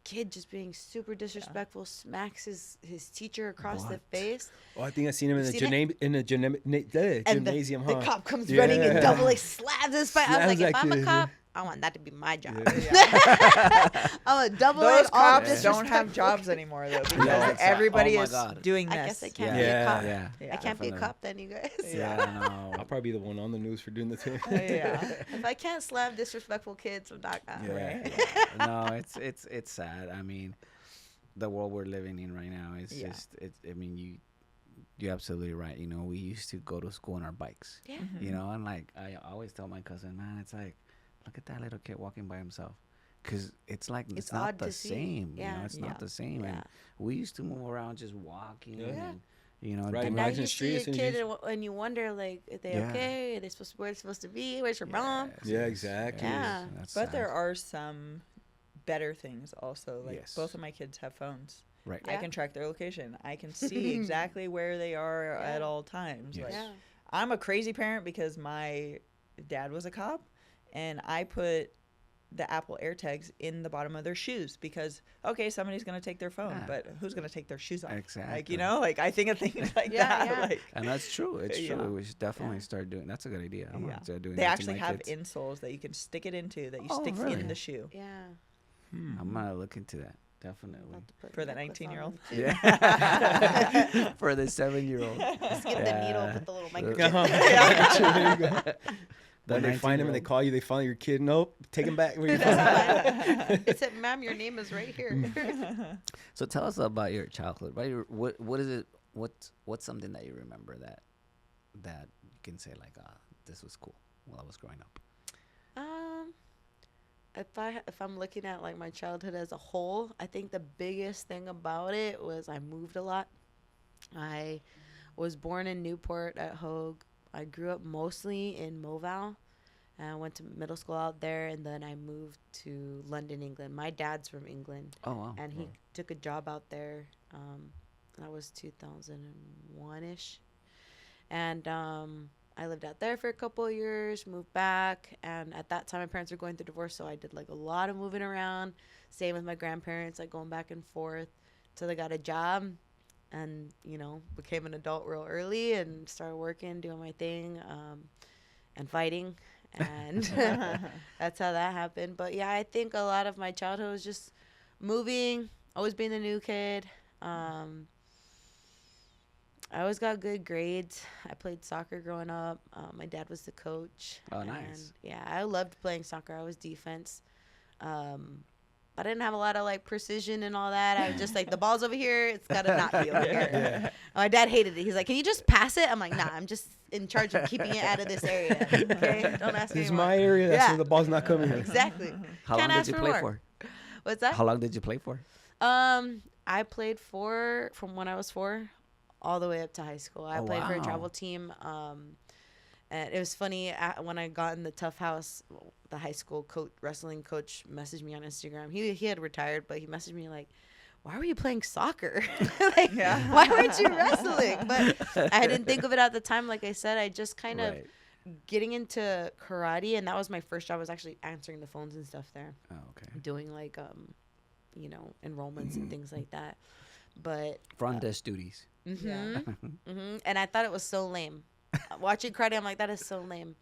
kid just being super disrespectful, smacks his teacher across the
What?
face,
Oh, I think I seen him in
You've
the
seen and
gymnasium,
the
huh?
cop comes
Yeah.
running and double slabs his fight. I was like,
Slams
if
that
I'm a
kid.
cop, I want that to be my job.
Yeah.
I'm a double
Those
all
cops don't have
disrespectful.
jobs anymore though because
Yeah.
everybody
Oh my
is
God.
doing this.
I guess I can't
Yeah.
be a cop.
Yeah.
Yeah.
I can't be a
Definitely.
cop then, you guys.
Yeah, no.
I'll probably be the one on the news for doing the thing.
Yeah.
If I can't slam disrespectful kids, I'm not gonna.
Yeah.
No, it's sad. I mean, the world we're living in right now is
Yeah.
just I mean, you're absolutely right. We used to go to school on our bikes.
Yeah.
And like I always tell my cousin, man, it's like, look at that little kid walking by himself, because it's like it's not
odd
the
to see.
same.
Yeah.
It's
Yeah.
not the same.
Yeah.
And we used to move around just walking.
Yeah.
And,
Right,
And
doing-
now
Imagine
you
street
see
as
a
soon as
kid
you-
and you wonder, like, are they
Yeah.
okay? Are they where they supposed to be? Where's your mom?
Yes,
Yeah,
yes,
exactly.
Yeah.
That's
But
sad.
there are some better things also. Like
Yes.
both of my kids have phones.
right.
I
Yeah.
can track their location. I can see exactly where they are at
Yeah.
all times.
Yes.
Like
Yeah.
I'm a crazy parent because my dad was a cop, and I put the Apple AirTags in the bottom of their shoes because somebody's gonna take their phone,
Yeah.
but who's gonna take their shoes off?
Exactly.
Like I think of things like
Yeah,
that.
yeah.
Like
And that's true. It's
Yeah.
true. We should definitely
Yeah.
start doing. That's a good idea. I'm
yeah.
gonna start doing
They
that to
actually
my
have
kids.
insoles that you can stick it into that you
Oh,
stick
really?
in the shoe.
Yeah.
I'm gonna look into that. Definitely.
About to put
For the
necklace on
19-year-old.
them, too.
Yeah. For the 7-year-old.
Just get the needle, put the little microchip.
There you go.
The
When they find him and they
19-year-old.
call you, they find your kid. Nope, take him back.
It said, "Ma'am, your name is right here."
So tell us about your childhood. What is it? What's something that you remember that you can say like, this was cool while I was growing up.
Um, if I'm looking at like my childhood as a whole, I think the biggest thing about it was I moved a lot. I was born in Newport at Hogue. I grew up mostly in Moville. And I went to middle school out there, and then I moved to London, England. My dad's from England,
Oh wow.
and he took a job out there. That was 2001-ish. And I lived out there for a couple of years, moved back. And at that time, my parents were going through divorce, so I did like a lot of moving around, staying with my grandparents, like going back and forth till I got a job and, became an adult real early and started working, doing my thing, and fighting. And that's how that happened. But yeah, I think a lot of my childhood was just moving, always being the new kid. I always got good grades. I played soccer growing up. My dad was the coach.
Oh,
and
nice.
yeah, I loved playing soccer. I was defense. I didn't have a lot of like precision and all that. I was just like, the ball's over here. It's got to not be over here. My dad hated it. He's like, can you just pass it? I'm like, nah, I'm just in charge of keeping it out of this area. Okay? Don't ask me
This is
anymore.
my area. That's
Yeah.
where the ball's not coming in.
Exactly.
How
Can't
long
ask
did you
for
play
more.
for?
What's that?
How long did you play for?
I played from when I was 4 all the way up to high school. I played for a
wow.
travel team. And it was funny when I got in the Tough House, the high school wrestling coach messaged me on Instagram. He had retired, but he messaged me like, "Why were you playing soccer? Like, why weren't you wrestling?" But I didn't think of it at the time. Like I said, I just kind of getting into karate, and that was my first job. I was actually answering the phones and stuff there,
Oh, okay.
doing like enrollments and things like that. But
Front desk duties.
and I thought it was so lame. Watching karate, I'm like, that is so lame.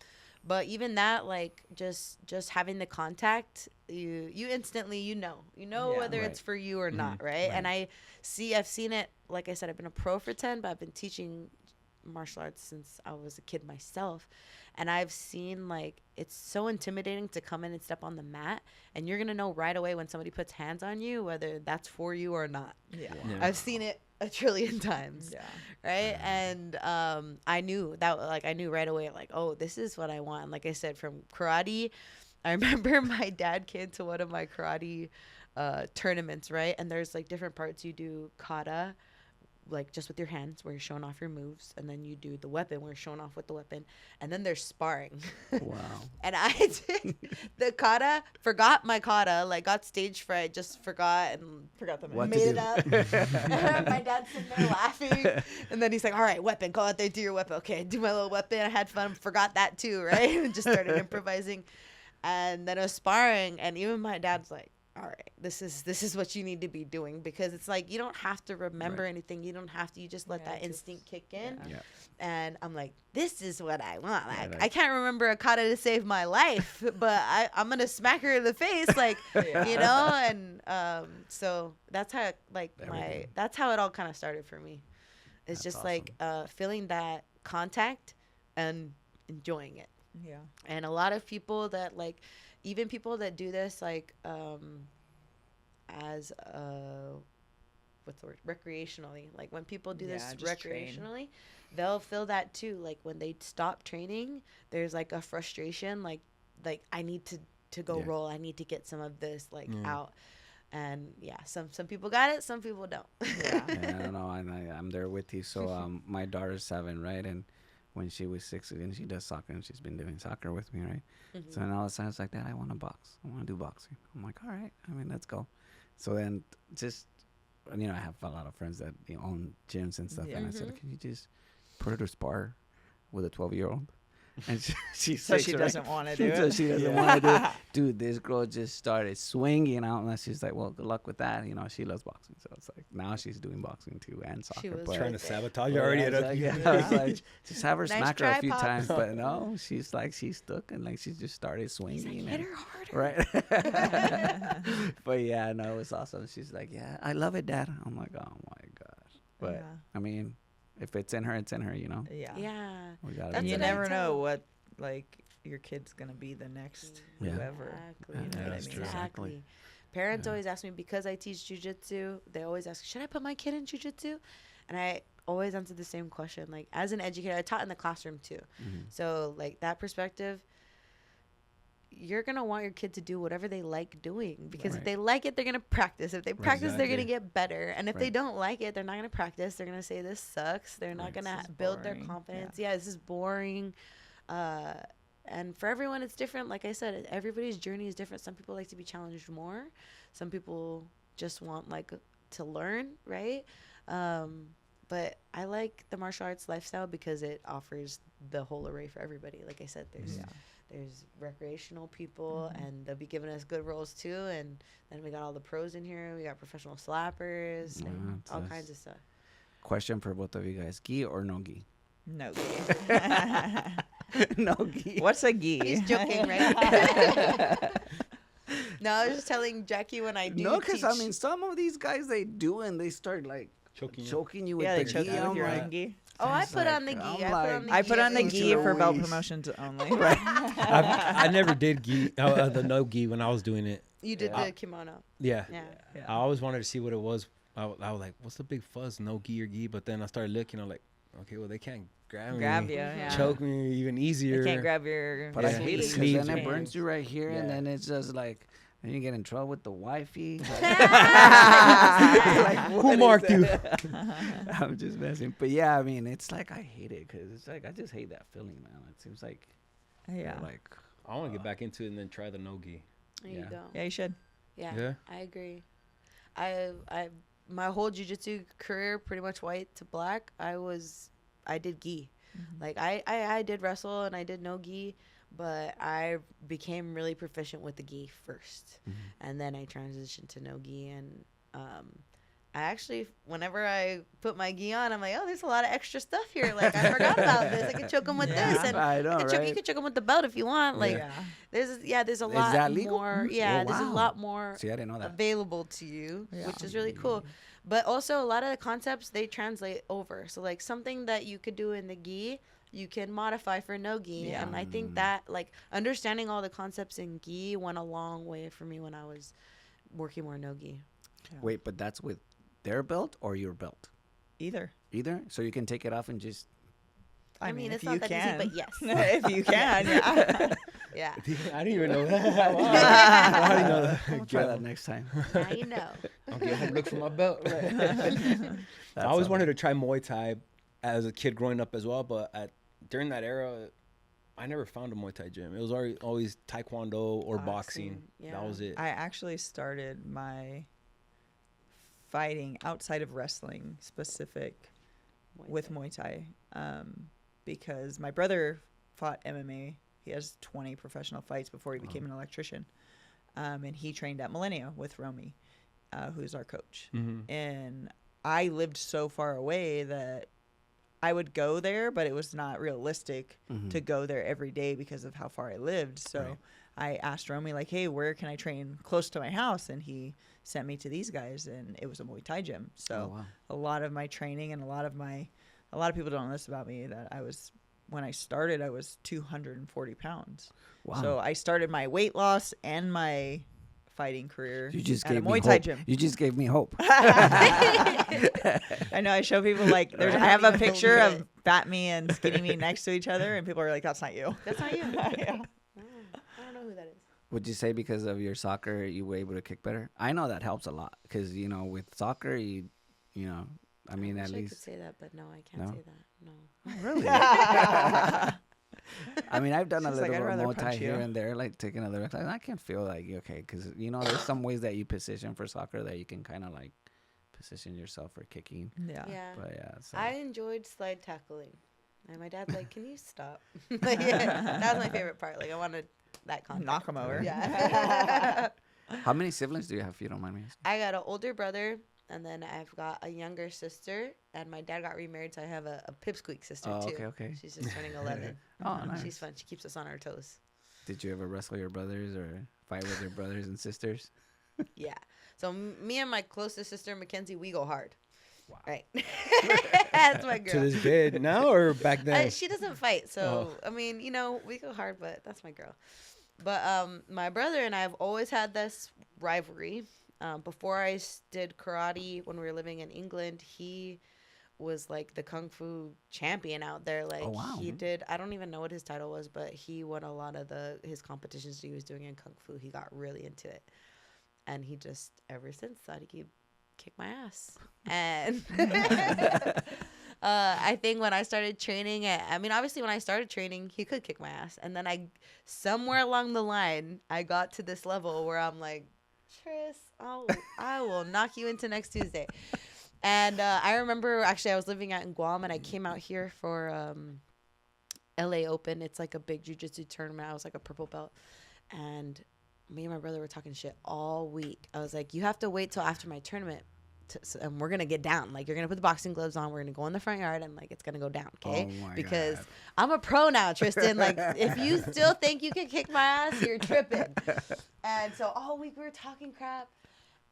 But even that, like, just having the contact, you instantly, whether
Right.
it's for you or not, right? And I've seen it, like I said, I've been a pro for 10, but I've been teaching martial arts since I was a kid myself. And I've seen, like, it's so intimidating to come in and step on the mat, and you're going to know right away when somebody puts hands on you, whether that's for you or not.
Yeah.
I've seen it a trillion times.
Yeah.
Right. And I knew right away, like, oh, this is what I want. Like I said, from karate, I remember my dad came to one of my karate tournaments, right? And there's like different parts. You do kata, like just with your hands where you're showing off your moves, and then you do the weapon where you're showing off with the weapon, and then there's sparring.
Wow.
And I did the kata, forgot my kata, like got stage fright, just forgot and
What to
made
do.
it up. And my dad's sitting there laughing, and then he's like, "All right, weapon, go out there, do your weapon." Okay, do my little weapon. I had fun, forgot that too, right? And just started improvising, and then I was sparring, and even my dad's like, "All right, this is what you need to be doing," because it's like you don't have to remember anything. You don't have to. You just let that instinct kick in.
Yeah.
And I'm like, this is what I want. Like,
like-
I can't remember a kata to save my life, but I'm gonna smack her in the face, like, And so that's how that's how it all kind of started for me. It's
That's
just like feeling that contact and enjoying it.
Yeah.
And a lot of people that like, even people that do this like as what's the word, recreationally, like when people do this
just train.
recreationally, they'll feel that too. Like when they stop training, there's like a frustration, like I need to go roll, I need to get some of this out. And some people got it, some people don't.
Yeah, I don't know. I'm there with you. So my daughter's 7, right? And when she was 6, again, she does soccer, and she's been doing soccer with me, right? So then all of a sudden it's like, Dad, I want to box. I want to do boxing. I'm like, all right. I mean, let's go. So then just, I have a lot of friends that own gyms and stuff.
Yeah.
And I said, can you just put her to spar with a 12-year-old? And she
So
takes
she
it,
doesn't want to do
So
it.
she doesn't want to do it. Dude, this girl just started swinging out, and she's like, well, good luck with that. You know, she loves boxing. So it's like, now she's doing boxing too and soccer.
She was
but,
Trying to
with it.
sabotage
but
you already.
I
at
was
a
like,
young
I was
age.
like, just have her
Nice
smack her a
try,
few
Pops.
times. But no, she's like, she's stuck, and like, she just started swinging.
He's like, hit her harder.
Right. But yeah, no, it was awesome. She's like, yeah, I love it, Dad. I'm like, oh my gosh. But
Yeah.
I mean, if it's in her, it's in her, you know.
Yeah.
Yeah.
We gotta
That's
be
You
what I
never know
tell-
what like your kid's gonna be the next
Yeah.
whoever.
Exactly.
Yeah,
You know what I
that's
mean?
true.
Exactly. Parents
Yeah.
always ask me, because I teach jujitsu, they always ask, should I put my kid in jujitsu? And I always answer the same question. Like, as an educator, I taught in the classroom too.
Mhm.
So, like, that perspective, you're going to want your kid to do whatever they like doing. Because if
Right.
they like it, they're going to practice. If they practice, they're going to
Exactly.
get better. And if they
Right.
don't like it, they're not going to practice. They're going to say, this sucks. They're not
Right.
going
This
to
is
build their
boring.
confidence. Yeah, this is boring. And for everyone, it's different. Like I said, everybody's journey is different. Some people like to be challenged more. Some people just want, like, to learn, right? But I like the martial arts lifestyle because it offers the whole array for everybody. Like I said, there's recreational people, and they'll be giving us good roles too. And then we got all the pros in here. We got professional slappers,
Yeah,
and
it's
all
nice.
kinds of stuff.
Question for both of you guys: gi or no gi?
No.
No gi.
What's a gi?
He's joking, right? No, I was just telling Jackie when I do
No, because I
teach-
mean, some of these guys they do, and they start like
Choking you.
choking you with
Yeah,
the
they choke
gi.
you with
I'm
your
like,
own gi.
Oh, I
It's
put
like-
on the gi.
I'm
I put on
like-
the
I put on the
at
gi
gi
least.
for belt
Louise.
promotions only.
I never did gi, the no gi when I was doing it.
You did
Yeah.
the kimono.
Yeah.
Yeah.
I always wanted to see what it was. I was like, what's the big fuzz? No gi or gi? But then I started looking. I'm like, okay, well, they can't grab me.
Grab you, yeah.
Choke me even easier.
They can't grab your.
But I
Yeah.
hate it because
Sleeves
then
or
it burns
anything.
you right here, and
Yeah.
then it's just like, then you get in trouble with the wifey.
Who
what is
marked you?
I'm just messing. But yeah, I mean, it's like I hate it because it's like I just hate that feeling, man. It seems like
Yeah.
like
I want to get back into it and then try the no gi.
There
Yeah.
you go.
Yeah, you should.
Yeah,
Yeah.
I agree. I my whole jiu-jitsu career, pretty much white to black, I did gi. Like I did wrestle and I did no gi, but I became really proficient with the gi first, and then I transitioned to no gi. And I actually, whenever I put my gi on, I'm like, oh, there's a lot of extra stuff here. Like, I forgot about this. I could choke them with
Yeah.
this, and
I know,
you
right?
could choke them with the belt if you want. Like,
Yeah.
there's a
Is
lot
that legal?
more.
Mm.
Yeah,
Oh,
there's a
wow.
lot more
See, I didn't know that.
available to you,
Yeah.
which is really cool. But also, a lot of the concepts they translate over. So, like, something that you could do in the gi, you can modify for no gi.
Yeah.
And I think that, like, understanding all the concepts in gi went a long way for me when I was working more no gi.
Wait, but that's with their belt or your belt?
Either.
Either? So you can take it off and just.
I mean, it's
if
not
you
that
can.
easy, but yes.
If you can, yeah.
Yeah.
I didn't even know that. Wow. I didn't know that.
I'll try that next time.
Now you know.
I'll get home, look for my belt. I
That's
always
all.
wanted to try Muay Thai as a kid growing up as well, but during that era, I never found a Muay Thai gym. It was always Taekwondo or boxing.
Yeah.
That was it.
I actually started my fighting outside of wrestling specific with Muay Thai because my brother fought MMA. He has 20 professional fights before he became an electrician. And he trained at Millennia with Romy, who's our coach. And I lived so far away that I would go there, but it was not realistic to go there every day because of how far I lived. So
Right.
I asked Romy, like, hey, where can I train close to my house? And he sent me to these guys, and it was a Muay Thai gym. So
Oh, wow.
a lot of my training and a lot of people don't know this about me, that when I started, I was 240 pounds.
Wow.
So I started my weight loss and my fighting career
You just
at a
gave me
Muay Thai
hope.
gym.
You just gave me hope.
I know, I show people, like, I have a picture
believe
of fat me and skinny me next to each other, and people are like, that's not you.
That's not you.
Yeah.
I don't know who that is.
Would you say because of your soccer, you were able to kick better? I know that helps a lot because, you know, with soccer, I mean,
I
at
wish I could
least.
say that, but no, I can't
No?
say that. No.
Really? I mean, I've done a
She's
little
like,
bit
"I'd
of
rather
Muay Thai
punch
here
you."
and there, like taking a little class. I can feel like, okay, because, you know, there's some ways that you position for soccer that you can kind of like position yourself for kicking.
Yeah.
Yeah.
But yeah, so.
I enjoyed slide tackling. And my dad's like, "Can you stop?" Like, yeah, that was my favorite part. Like, I wanted that contact.
Knock him over.
Yeah.
How many siblings do you have, if you don't mind me asking?
I got an older brother, and then I've got a younger sister. And my dad got remarried, so I have a pipsqueak sister
Oh,
too.
okay.
She's just turning 11.
Oh, nice.
She's fun. She keeps us on our toes.
Did you ever wrestle your brothers or fight with your brothers and sisters?
Yeah. So me and my closest sister, Mackenzie, we go hard.
Wow.
Right. That's my girl.
To this day, now or back then?
She doesn't fight, so I mean, we go hard, but that's my girl. But my brother and I have always had this rivalry. Before I did karate, when we were living in England, he was like the kung fu champion out there. Like,
Oh, wow.
he did. I don't even know what his title was, but he won a lot of his competitions he was doing in kung fu. He got really into it, and he just ever since thought he could kick my ass. And I think when I started training, obviously when I started training, he could kick my ass. And then somewhere along the line, I got to this level where I'm like, Tris, I will knock you into next Tuesday. And I remember, actually, I was living out in Guam, and I came out here for LA Open. It's like a big jiu-jitsu tournament. I was like a purple belt. And me and my brother were talking shit all week. I was like, you have to wait till after my tournament, and we're gonna get down. Like, you're gonna put the boxing gloves on. We're gonna go in the front yard, and like it's gonna go down, okay?
Oh my
because
God.
I'm a pro now, Tristan. Like, if you still think you can kick my ass, you're tripping. And so all week we were talking crap,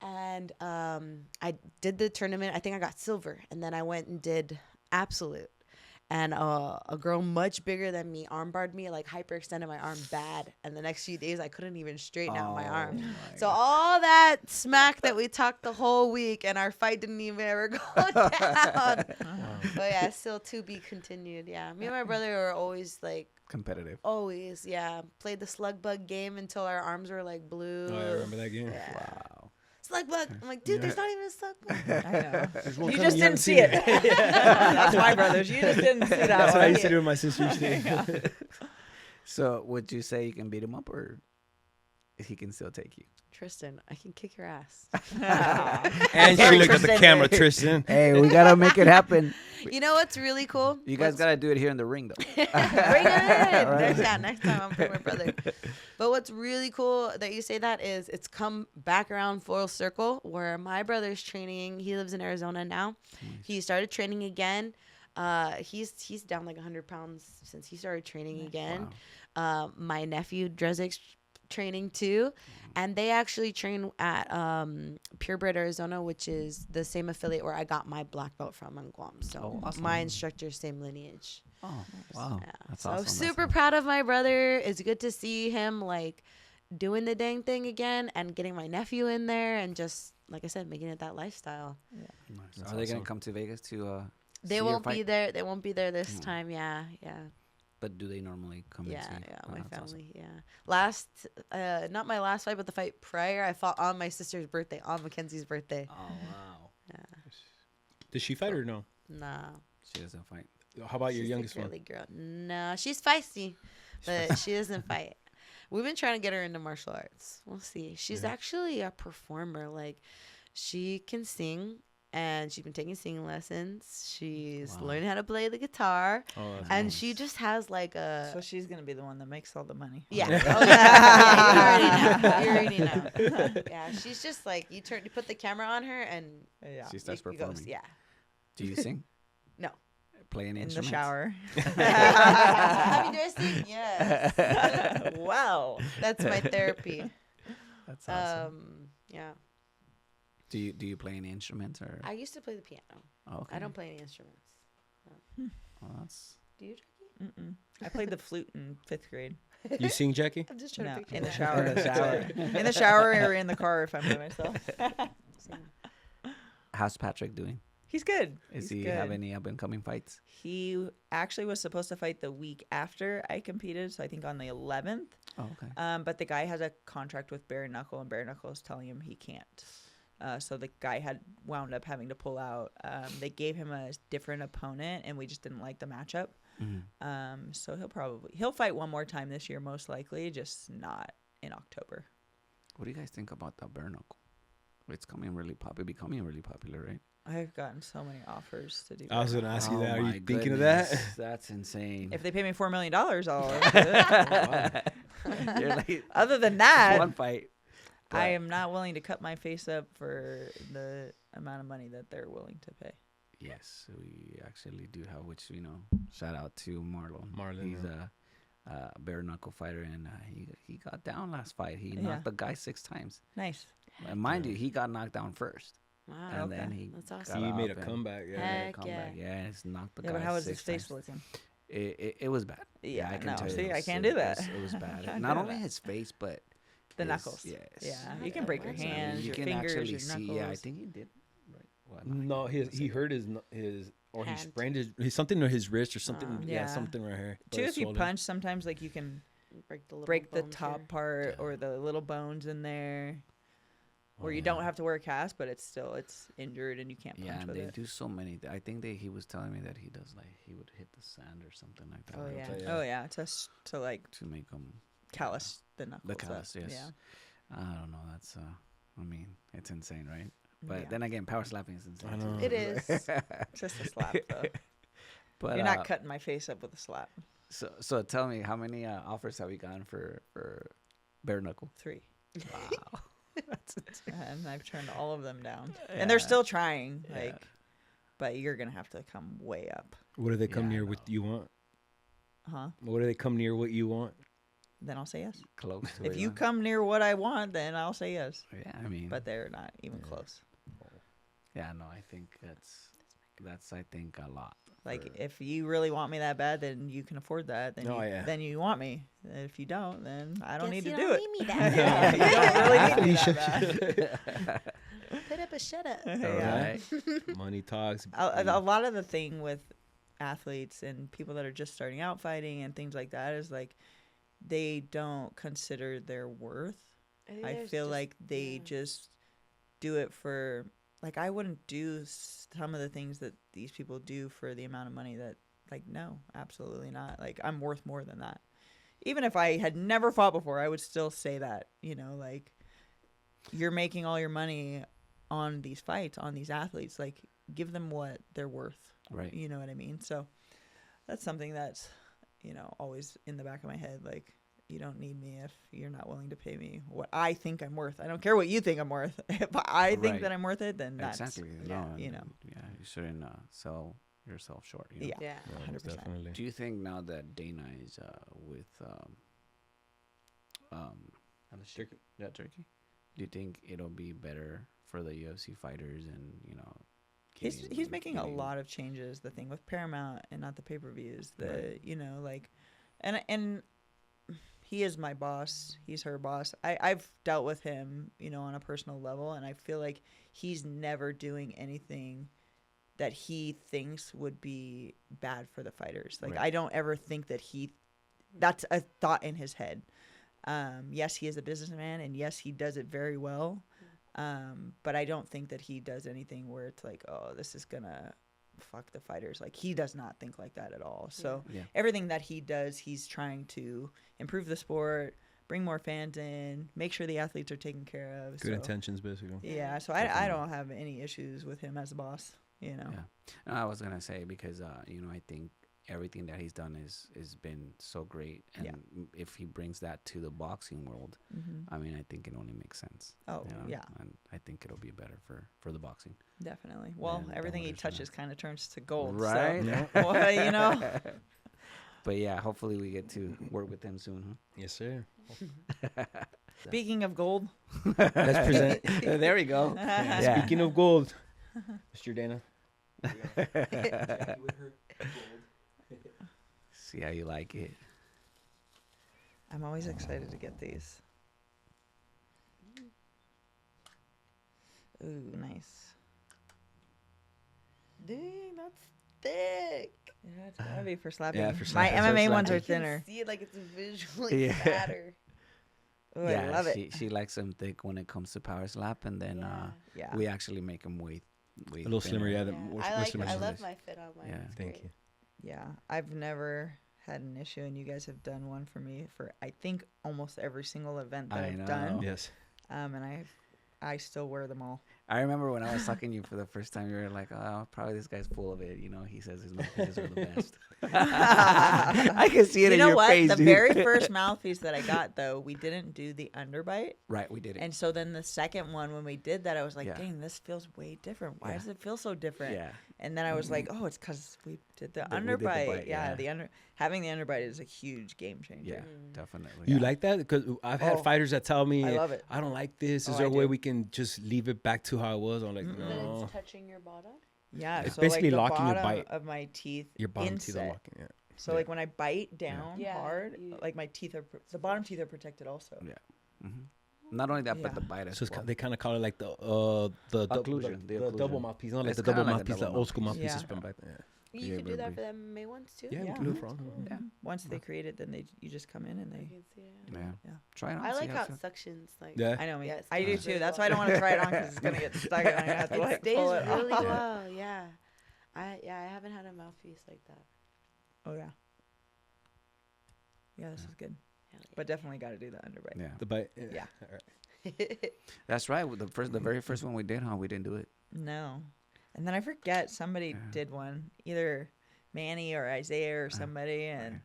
and I did the tournament. I think I got silver, and then I went and did absolute. And a girl much bigger than me armbarred me, like hyperextended my arm bad. And the next few days, I couldn't even straighten out my arm. So all that smack that we talked the whole week, and our fight didn't even ever go down. But yeah, still to be continued. Yeah, me and my brother were always like
Competitive.
always. Yeah, played the slug bug game until our arms were like blue.
Oh, I remember that game.
Yeah.
Wow.
Slug bug. I'm like, dude, there's not even a slug bug.
I know.
There's one
You
coming,
just
haven't
didn't see
seen
it. That's my brothers. You just didn't see that
That's what I
one.
used to do with my sister.
So would you say you can beat him up, or he can still take you?
Tristan, I can kick your ass.
And she looked at the camera, Tristan.
Hey, we gotta make it happen.
You know what's really cool?
You guys gotta do it here in the ring, though.
Bring it in. Next time I'm bringing my brother. But what's really cool that you say that is it's come back around full circle where my brother's training. He lives in Arizona now. He started training again. He's down like 100 pounds since he started training again.
Wow.
My nephew Drezik's training too, and they actually train at Purebred Arizona, which is the same affiliate where I got my black belt from in Guam. So
awesome.
my instructor's same lineage.
Oh, wow.
Yeah.
That's
So
awesome.
I'm
That's
super
awesome.
proud of my brother. It's good to see him like doing the dang thing again and getting my nephew in there and just like I said, making it that lifestyle.
Nice. Are they gonna come to Vegas to?
They
see your
won't be
fight?
there. They won't be there this time. Yeah.
But do they normally come and
Yeah,
see?
yeah,
Oh,
my
that's awesome.
family, yeah. Not my last fight, but the fight prior, I fought on my sister's birthday, on Mackenzie's birthday.
Oh wow.
Does she fight or no?
Nah.
She doesn't fight.
How about your
She's a
youngest one?
girly girl. No, she's feisty, but she doesn't fight. We've been trying to get her into martial arts. We'll see. She's actually a performer. Like, she can sing, and she's been taking singing lessons. She's learning how to play the guitar,
Oh, that's
and
nice.
she just has like a
So she's gonna be the one that makes all the money.
yeah. Oh, yeah. You already know. Yeah, she's just like you put the camera on her, and
Yeah.
She starts
it goes.
performing.
Yeah.
Do you sing?
No.
Play an
In the
instrument?
shower.
I mean, do I sing? Yes.
Wow.
That's my therapy.
That's awesome.
Yeah.
Do you play any instruments or?
I used to play the piano.
Oh, okay.
I don't play any instruments.
Well, that's.
Do you, Jackie?
Mm-mm. I played the flute in 5th grade.
You sing, Jackie?
I'm just trying
No,
to picture
in the
that.
shower.
In the shower.
In the shower or in the car if I'm by myself.
Same.
How's Patrick doing?
He's good.
Is
He's
he
good.
have any up and coming fights?
He actually was supposed to fight the week after I competed, so I think on the 11th.
Oh, okay.
But the guy has a contract with Bare Knuckle, and Bare Knuckle is telling him he can't. So the guy had wound up having to pull out. They gave him a different opponent, and we just didn't like the matchup.
Mhm.
So he'll fight one more time this year, most likely, just not in October.
What do you guys think about the bare knuckle? It's becoming really popular, right?
I've gotten so many offers to do.
I was
bare
gonna
knuckle.
ask you that. Are
my
you thinking of that?
goodness, That's insane.
If they pay me $4 million, I'll do it.
You're like,
Other than
just
that,
one fight.
I am not willing to cut my face up for the amount of money that they're willing to pay.
Yes, we actually do have, which, shout out to Marlon.
Marlon,
He's a bare knuckle fighter, and he got down last fight. He knocked the guy 6 times.
Nice.
And mind you, he got knocked down first.
Wow.
And
Okay.
then he
That's awesome.
got
He made a
up and
comeback. Yeah.
made a
Heck
comeback. Yeah, he's knocked the
Yeah,
guy
but how was
6
his face
times.
looking?
It was bad.
Yeah,
I can
no,
tell you.
see,
it
I
was-
can't
it
do that.
was- It was bad.
Can't
Not
do
only
that.
his face, but
The
his-
knuckles.
Yes.
Yeah,
Oh,
you can break your
that's awesome.
hands,
you
your
can
fingers,
actually
your
see.
knuckles.
Yeah, I think he did. Right. Well,
No, he hurt his or he
Hand.
sprained his something on his wrist or something.
Yeah.
Something right here.
Too,
But
if you
swollen.
punch, sometimes like you can
Break
break the
bones
top
here.
part
Yeah.
or the little bones in there, where you don't have to wear a cast, but it's injured and you can't punch
Yeah, and
with
they
it.
do so many. I think he was telling me that he does he would hit the sand or something like that.
Oh
right,
yeah.
Yeah.
Oh yeah. To like
To make them
callus the knuckles.
the
up.
callus. Yes.
Yeah.
I don't know. That's I mean, it's insane, right? But
Yeah.
then again, power slapping is insane.
I know.
too.
It is.
Just a slap though.
But
You're not cutting my face up with a slap.
So tell me, how many offers have we gotten for bare knuckle?
3.
Wow. That's insane.
And I've turned all of them down. And they're still trying.
Yeah.
Like, but you're gonna have to come way up,
What do they come
Yeah, I
near
know.
what you want?
huh?
What do they come near what you want?
Then I'll say yes.
Close. To
If
it,
you
huh?
come near what I want, then I'll say yes.
Yeah, I mean.
But they're not even
Yeah.
close.
Yeah, no, I think that's I think a lot.
Like,
for-
if you really want me that bad, then you can afford that. Then
Oh,
you,
yeah.
then you want me. If you don't, then I don't
Guess
need to
you
do
don't
it.
need me
Yeah,
that
you don't really need me that bad.
Put up a shut up.
All
Yeah.
right.
Money talks.
A lot of the thing with athletes and people that are just starting out fighting and things like that is like they don't consider their worth. I feel like they just do it for, like, I wouldn't do some of the things that these people do for the amount of money that, like, no, absolutely not. Like, I'm worth more than that. Even if I had never fought before, I would still say that, like, you're making all your money on these fights, on these athletes. Like, give them what they're worth.
Right.
You know what I mean? So that's something that's, always in the back of my head. Like, you don't need me if you're not willing to pay me what I think I'm worth. I don't care what you think I'm worth. If I think
Right.
that I'm worth it, then that's
Exactly.
yeah,
No,
you know.
Yeah, you shouldn't sell yourself short. You know?
Yeah.
Yeah.
Yeah,
100%.
definitely.
Do you think now that Dana is with
Turkey.
yeah, Turkey, do you think it'll be better for the UFC fighters and
He's making a lot of changes. The thing with Paramount and not the pay-per-views, and he is my boss. He's her boss. I've dealt with him, on a personal level, and I feel like he's never doing anything that he thinks would be bad for the fighters. Like,
Right.
I don't ever think that that's a thought in his head. Yes, he is a businessman, and yes, he does it very well. But I don't think that he does anything where it's like, oh, this is gonna fuck the fighters. Like, he does not think like that at all. So
Yeah.
everything that he does, he's trying to improve the sport, bring more fans in, make sure the athletes are taken care of.
Good
so,
intentions, basically.
Yeah, so I
Definitely.
don't have any issues with him as a boss.
Yeah. No, I was gonna say because I think everything that he's done is been so great, and
Yeah.
if he brings that to the boxing world, I mean, I think it only makes sense.
Oh,
you know?
yeah.
And I think it'll be better for the boxing.
Definitely. Well,
than
everything he
what it's gonna-
touches kind of turns to gold.
Right?
So,
Yeah.
well,
But yeah, hopefully we get to work with him soon,
Yes, sir.
speaking of gold,
Let's present.
huh? There we go. Yeah.
Speaking of gold, Mr. Dana.
See how you like it.
I'm always excited to get these. Ooh, nice.
Dang, that's thick.
Yeah, it's gotta be for slapping.
Yeah, for
My
slapping.
MMA
For
ones
slapping.
are thinner.
See it like it's visually
Yeah.
fatter.
Ooh, I love it.
She likes them thick when it comes to power slap, and then
Yeah.
we actually make them way
A little slimmer, yeah. The
Yeah.
more,
I
more
like.
slimmer.
I
than
love
this.
my fit on mine.
Yeah.
It's
Thank
great.
you.
Yeah, I've never had an issue, and you guys have done one for me for I think almost every single event that
I
I've
know.
done.
Yes.
And I still wear them all.
I remember when I was talking to you for the first time, you were like, "Oh, probably this guy's full of it." You know, he says his mouthpieces are the best. I can see it
You
in
know
your
what?
face,
The
dude.
very first mouthpiece that I got, though, we didn't do the underbite.
Right, we did it.
And so then the second one, when we did that, I was like,
Yeah.
dang, this feels way different. Why
Yeah.
does it feel so different?
Yeah.
And then I was like, oh, it's because we did the
We did the
underbite.
bite, yeah.
Having the underbite is a huge game changer.
Yeah, definitely.
You
yeah.
like that? Because I've had
Oh,
fighters that tell me,
I love it.
I don't like this. Is
Oh,
there
I
a way
do.
we can just leave it back to how it was? I'm like,
That
no.
it's touching your bottom.
Yeah,
It's
so
basically
like the
locking your
bottom
bite.
of my teeth.
Your bottom teeth are
inset.
locking. Yeah.
So like when I bite down
Yeah,
hard,
you-
like my teeth are the bottom teeth are protected also.
Yeah. Not only that, but
Yeah.
the bite as
So it's,
well.
they kind of call it like the
Occlusion, the
the double
occlusion.
mouthpiece, not like
It's
the double
kinda like a
mouthpiece,
double
the old school
mouthpiece.
mouthpieces
Yeah.
from back then.
You
Yeah,
could do that
very
for the MMA ones too.
Yeah, we
Yeah.
can do it for all.
Yeah.
Once they create it, then you just come in and
I
they.
can see it.
Yeah.
Yeah.
Try it on.
I
see
like how
it
it suctions. Like
Yeah.
I know me.
Yes,
I do
it's
too.
really
That's
well.
why I don't want to try it on because it's gonna get stuck and I'm gonna have to
It
like
stays
pull it
really
off.
well. Yeah. I haven't had a mouthpiece like that.
Oh yeah. Yeah, this is good.
Hell
But definitely got to do the underbite.
Yeah.
The bite.
Yeah.
All right.
yeah.
That's right. The very first one we did, huh? We didn't do it.
No. And then I forget somebody
Yeah.
did one, either Manny or Isaiah or somebody, and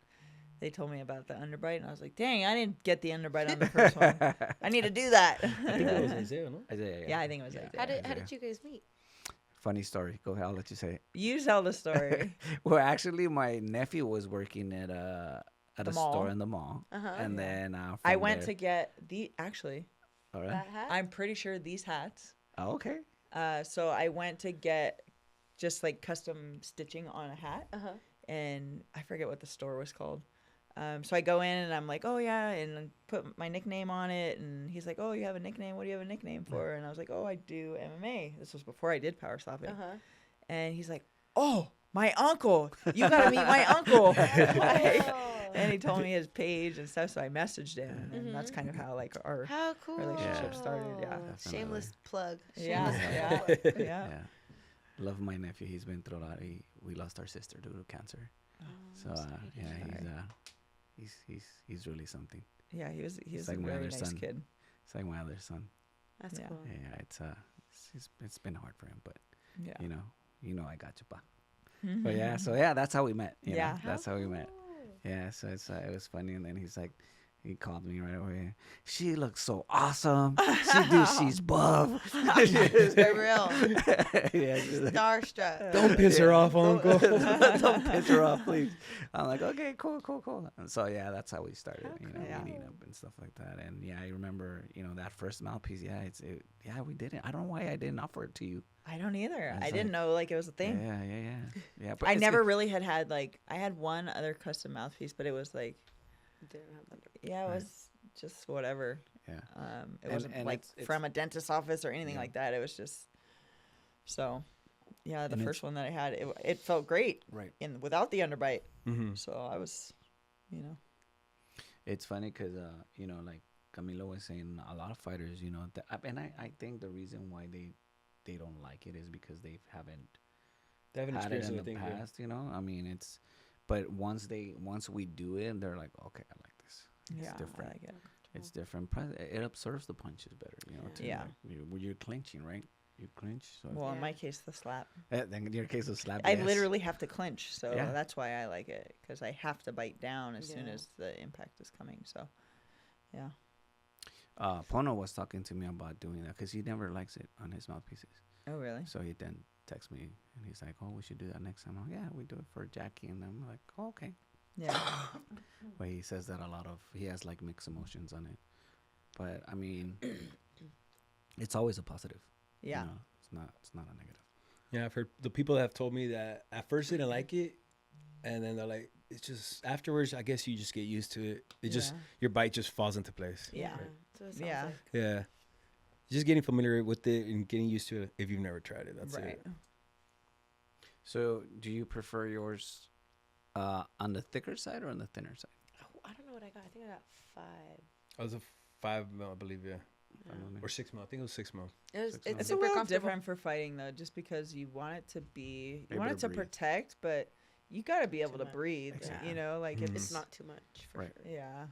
they told me about the underbite, and I was like, dang, I didn't get the underbite on the first one. I need to do that.
I think it was Isaiah, no?
Yeah, I think it was Isaiah.
How did you guys meet?
Funny story. Go ahead. I'll let you say it.
You tell the story.
Well, actually, my nephew was working at a
The mall.
store in the mall,
Uh-huh.
and then
I
from
went
there-
to get actually,
All right.
That hat?
I'm pretty sure these hats.
Oh, okay.
So I went to get just like custom stitching on a hat,
Uh-huh.
and I forget what the store was called. So I go in and I'm like, oh yeah, and I put my nickname on it, and he's like, oh, you have a nickname? What do you have a nickname for? And I was like, oh, I do MMA. This was before I did power slapping.
Uh-huh.
And he's like, oh, my uncle, you gotta meet my uncle. And he told me his page and stuff, so I messaged him, and that's kind of how like our
How cool.
relationship started, yeah.
Shameless plug.
yeah,
Shameless
yeah,
plug.
yeah.
Yeah. Love my nephew. He's been through a lot. We lost our sister due to cancer. So yeah, he's really something.
Yeah, he was
like
a
my
very
other
nice
son.
kid.
It's like my other son.
That's
Yeah.
cool.
Yeah, it's been hard for him, but
Yeah.
you know I got you, pa. But yeah, so yeah, that's how we met. you know,
Yeah.
that's how we met. Yeah, so it was funny, and then he called me right away. She looks so awesome. She's buff.
For real.
Yeah, she's like,
Starstruck.
Don't piss her off, Uncle.
don't pitch her off, please. I'm like, okay, cool. And so yeah, that's how we started,
Yeah.
meeting up and stuff like that. And yeah, I remember, that first mouthpiece. Yeah, we did it. I don't know why I didn't offer it to you.
I don't either.
It's
I didn't know like it was a thing.
Yeah. But
I
it's-
never really had like I had one other custom mouthpiece, but it was like
Didn't have that.
it was just whatever.
Yeah.
It wasn't
and
like
it's-
from a dentist's office or anything
Yeah.
like that. It was just so. Yeah, the
And
first one that I had, it felt great
Right.
without the underbite.
Mm-hmm.
So I was,
It's funny because like Camilo was saying, a lot of fighters, and I think the reason why they don't like it is because they haven't
They haven't
had it
experienced
in the
anything.
past. I mean, but once we do it, they're like, okay, I like this. It's
I
different.
like it.
It's different. It absorbs the punches better. Too,
Yeah.
like, you're clinching, right? You clinch. So
Well, in
Yeah.
my case, the slap.
then in your case of slap,
I
yes.
literally have to clinch, so
Yeah.
that's why I like it because I have to bite down as soon
Yeah.
as the impact is coming. So, yeah.
Pono was talking to me about doing that because he never likes it on his mouthpieces.
Oh, really?
So he then texts me and he's like, "Oh, we should do that next time." I'm like, yeah, we do it for Jackie, and I'm like, oh, okay.
Yeah.
But he says that he has like mixed emotions on it. But I mean, it's always a positive.
Yeah.
It's not a negative.
Yeah, I've heard the people that have told me that at first they didn't like it, and then they're like, it's just afterwards. I guess you just get used to it. It just
Yeah.
your bite just falls into place.
Yeah.
That's what it sounds
Yeah.
like.
Yeah, just getting familiar with it and getting used to it. If you've never tried it, that's
Right.
it.
So do you prefer yours on the thicker side or on the thinner side?
Oh, I don't know what I got. I think I got 5.
I was a 5 mil, I believe, yeah,
Yeah.
or 6 mil. I think it was 6 mil.
It was,
6
it's
months.
It's a
super
little
comfortable.
different for fighting though, just because you want it to be, you
Able
want
to
it to
breathe.
protect, but you got to be able
Too
to
much.
breathe.
Exactly.
You know, like
Mhm.
It's not too much for
Right.
sure.
yeah.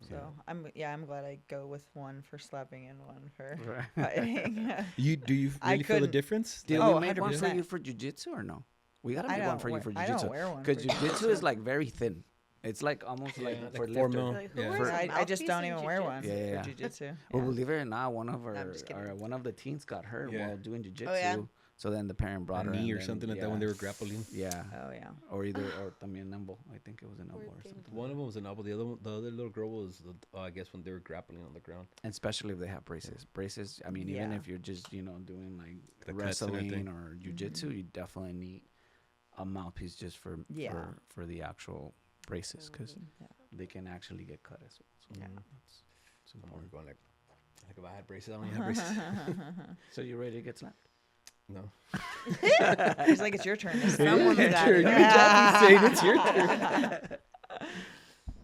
So I'm glad I go with one for slapping and one for
Right.
fighting.
Do you
I
really feel the
couldn't-
difference?
Did
Oh,
we make one for
100%.
you for jujitsu or no? We gotta
I
make one
don't
for you
wear-
for
I don't
jujitsu.
wear one
Because
for
jujitsu is like very thin. It's like almost
Yeah,
like
like
for
4
lifter.
mil.
Like, who
Yeah.
wears a
I just
mouthpiece
don't
in
even wear one
Yeah, yeah,
for
yeah.
jujitsu.
Well,
Yeah.
believe it or not, one of
No, I'm just kidding.
one of the teens got hurt
Yeah.
while doing jujitsu.
yeah?
So then the parent brought
A
her
knee
and
or
then-
something like that when they were grappling.
Yeah.
Oh yeah.
Or either or también elbow. I think it was an elbow
Poor
or
thing.
something.
One of them was an elbow. The other little girl was, I guess, when they were grappling on the ground.
And especially if they have braces. Braces. I mean, even
Yeah.
if you're just doing like
The cuts and everything.
wrestling or jujitsu, you definitely need a mouthpiece just for
Yeah.
for the actual braces because
Yeah.
they can actually get cut as well. So
Yeah.
it's
I'm
important.
going like if I had braces, I only had braces.
So you ready to get slapped?
No.
It's like it's your turn. Someone's
Your
got
turn.
it.
You Jackie saying it's your turn.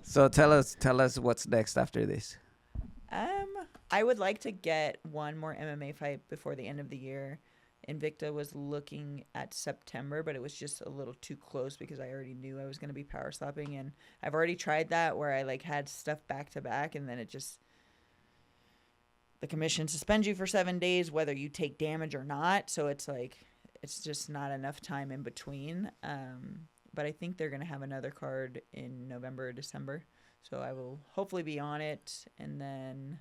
So tell us what's next after this.
I would like to get one more MMA fight before the end of the year. Invicta was looking at September, but it was just a little too close because I already knew I was going to be power slapping, and I've already tried that where I like had stuff back to back, and then it just the commission suspends you for 7 days whether you take damage or not. So it's like it's just not enough time in between. But I think they're going to have another card in November or December, so I will hopefully be on it, and then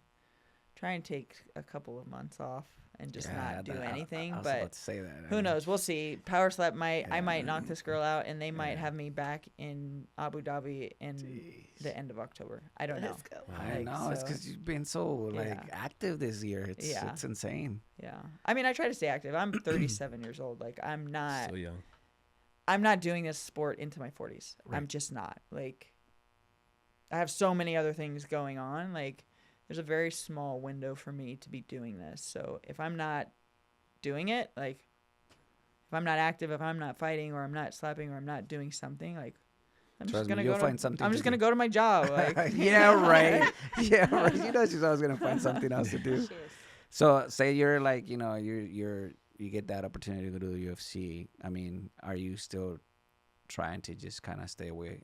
try and take a couple of months off and just not do anything.
I was
But
about to say that.
who knows? We'll see. Power slap I might knock
Yeah.
this girl out, and they might
Yeah.
have me back in Abu Dhabi in the end of October. I don't know.
Let's go.
I
Like,
know it's
so-
because you've been so like
Yeah.
active this year.
Yeah.
It's insane.
Yeah. I mean, I try to stay active. I'm 37 years old. Like I'm not
So young.
I'm not doing this sport into my 40s. I'm
Right.
just not. Like I have so many other things going on. Like there's a very small window for me to be doing this. So if I'm not doing it, like if I'm not active, if I'm not fighting or I'm not slapping or I'm not doing something, like I'm
Trust
just
me,
gonna
you'll
go
find
to,
something
I'm
to
just gonna
do.
go to my job. Like
Yeah, right. Yeah, right. You know she's always gonna find something else to do.
Cheers.
So say you're like, you get that opportunity to go to the UFC. I mean, are you still trying to just kind of stay away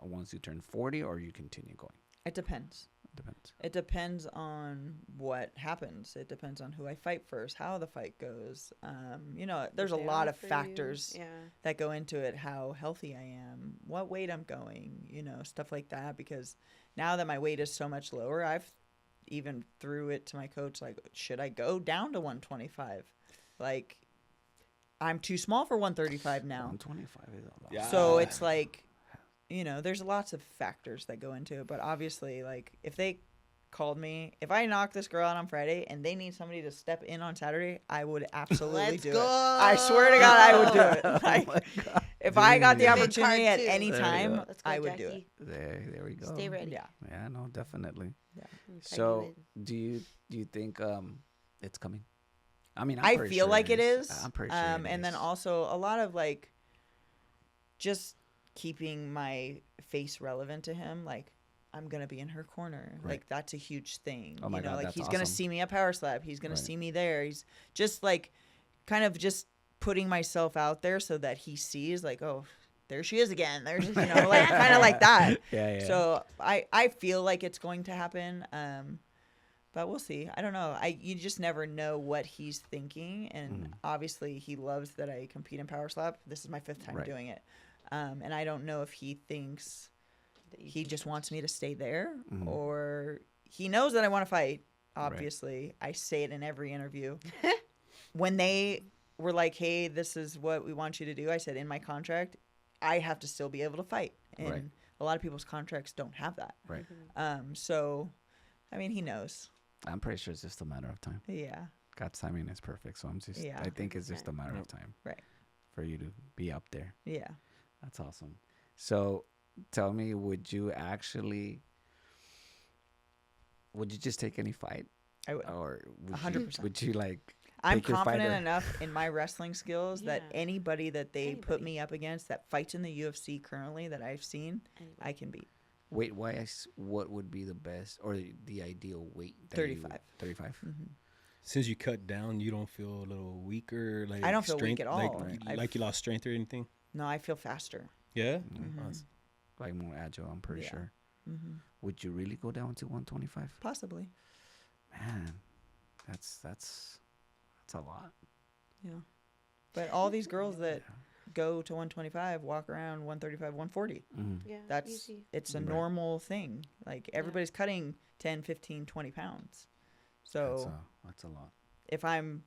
once you turn 40, or you continue going?
it depends.
Depends.
It depends on what happens. It depends on who I fight first, how the fight goes. There's a
What they
lot of
offer you.
factors
Yeah.
that go into it, how healthy I am, what weight I'm going, stuff like that. Because now that my weight is so much lower, I've even threw it to my coach, like, should I go down to 125? Like, I'm too small for 135 now.
125 is a lot.
Yeah.
So it's like, there's lots of factors that go into it. But obviously, like, if they called me, if I knock this girl out on Friday and they need somebody to step in on Saturday, I would absolutely
Let's
do
go.
it. I swear to God, I would do it. Like, if I got the
Dude.
Big
opportunity
card
at
too.
any
There you
time,
go.
Let's go,
I would do
Jackie.
it.
There we go.
Stay ready.
Yeah.
Yeah, no, definitely.
Tag
So
you
do you think it's coming? I mean,
I
pretty
feel
sure
like it is.
I'm pretty sure. it
And then
is.
also a lot of like just keeping my face relevant to him. Like I'm gonna be in her corner.
Right.
Like that's a huge thing.
Oh my God,
like
that's
he's gonna
awesome.
see me at Power Slap. He's gonna
Right.
see me there. He's just like kind of just putting myself out there so that he sees like, oh, there she is again. There's like kind of like that.
Yeah, yeah.
So I feel like it's going to happen. But we'll see. I don't know. You just never know what he's thinking, and obviously he loves that I compete in Power Slap. This is my 5th time
Right.
doing it, and I don't know if he thinks
that you
he
can
just wants me to stay there,
Mhm.
or he knows that I want to fight. Obviously, I say it in every interview. When they were like, "Hey, this is what we want you to do," I said in my contract, I have to still be able to fight, and
Right.
a lot of people's contracts don't have that.
Right.
So, I mean, he knows.
I'm pretty sure it's just a matter of time.
Yeah.
God's timing is perfect, so
Yeah.
I think it's just a matter of time.
Right.
For you to be up there.
Yeah.
That's awesome. So, tell me, would you just take any fight,
I would.
or would
100%.
Would you like?
I'm
pick your
confident
fighter?
enough in my wrestling skills that
Yeah.
anybody that they put
Anybody.
me up against that fights in the UFC currently that I've seen,
Anybody.
I can beat.
Weight-wise, what would be the best or the ideal weight?
35.
35.
Since you cut down, you don't feel a little weaker? Like
I don't feel weak
strength,
at all.
Like, like you lost strength or anything?
No, I feel faster.
Yeah?
Mhm.
Awesome.
Like more agile, I'm pretty
Yeah.
sure.
Mm-hmm.
would you really go down to 125?
Possibly.
Man, that's a lot.
Yeah. But all these girls that go to 125 walk around 135, 140.
Yeah,
That's
easy.
it's a
Right.
normal thing. Like everybody's cutting 10, 15, 20 pounds. So
That's a lot.
if I'm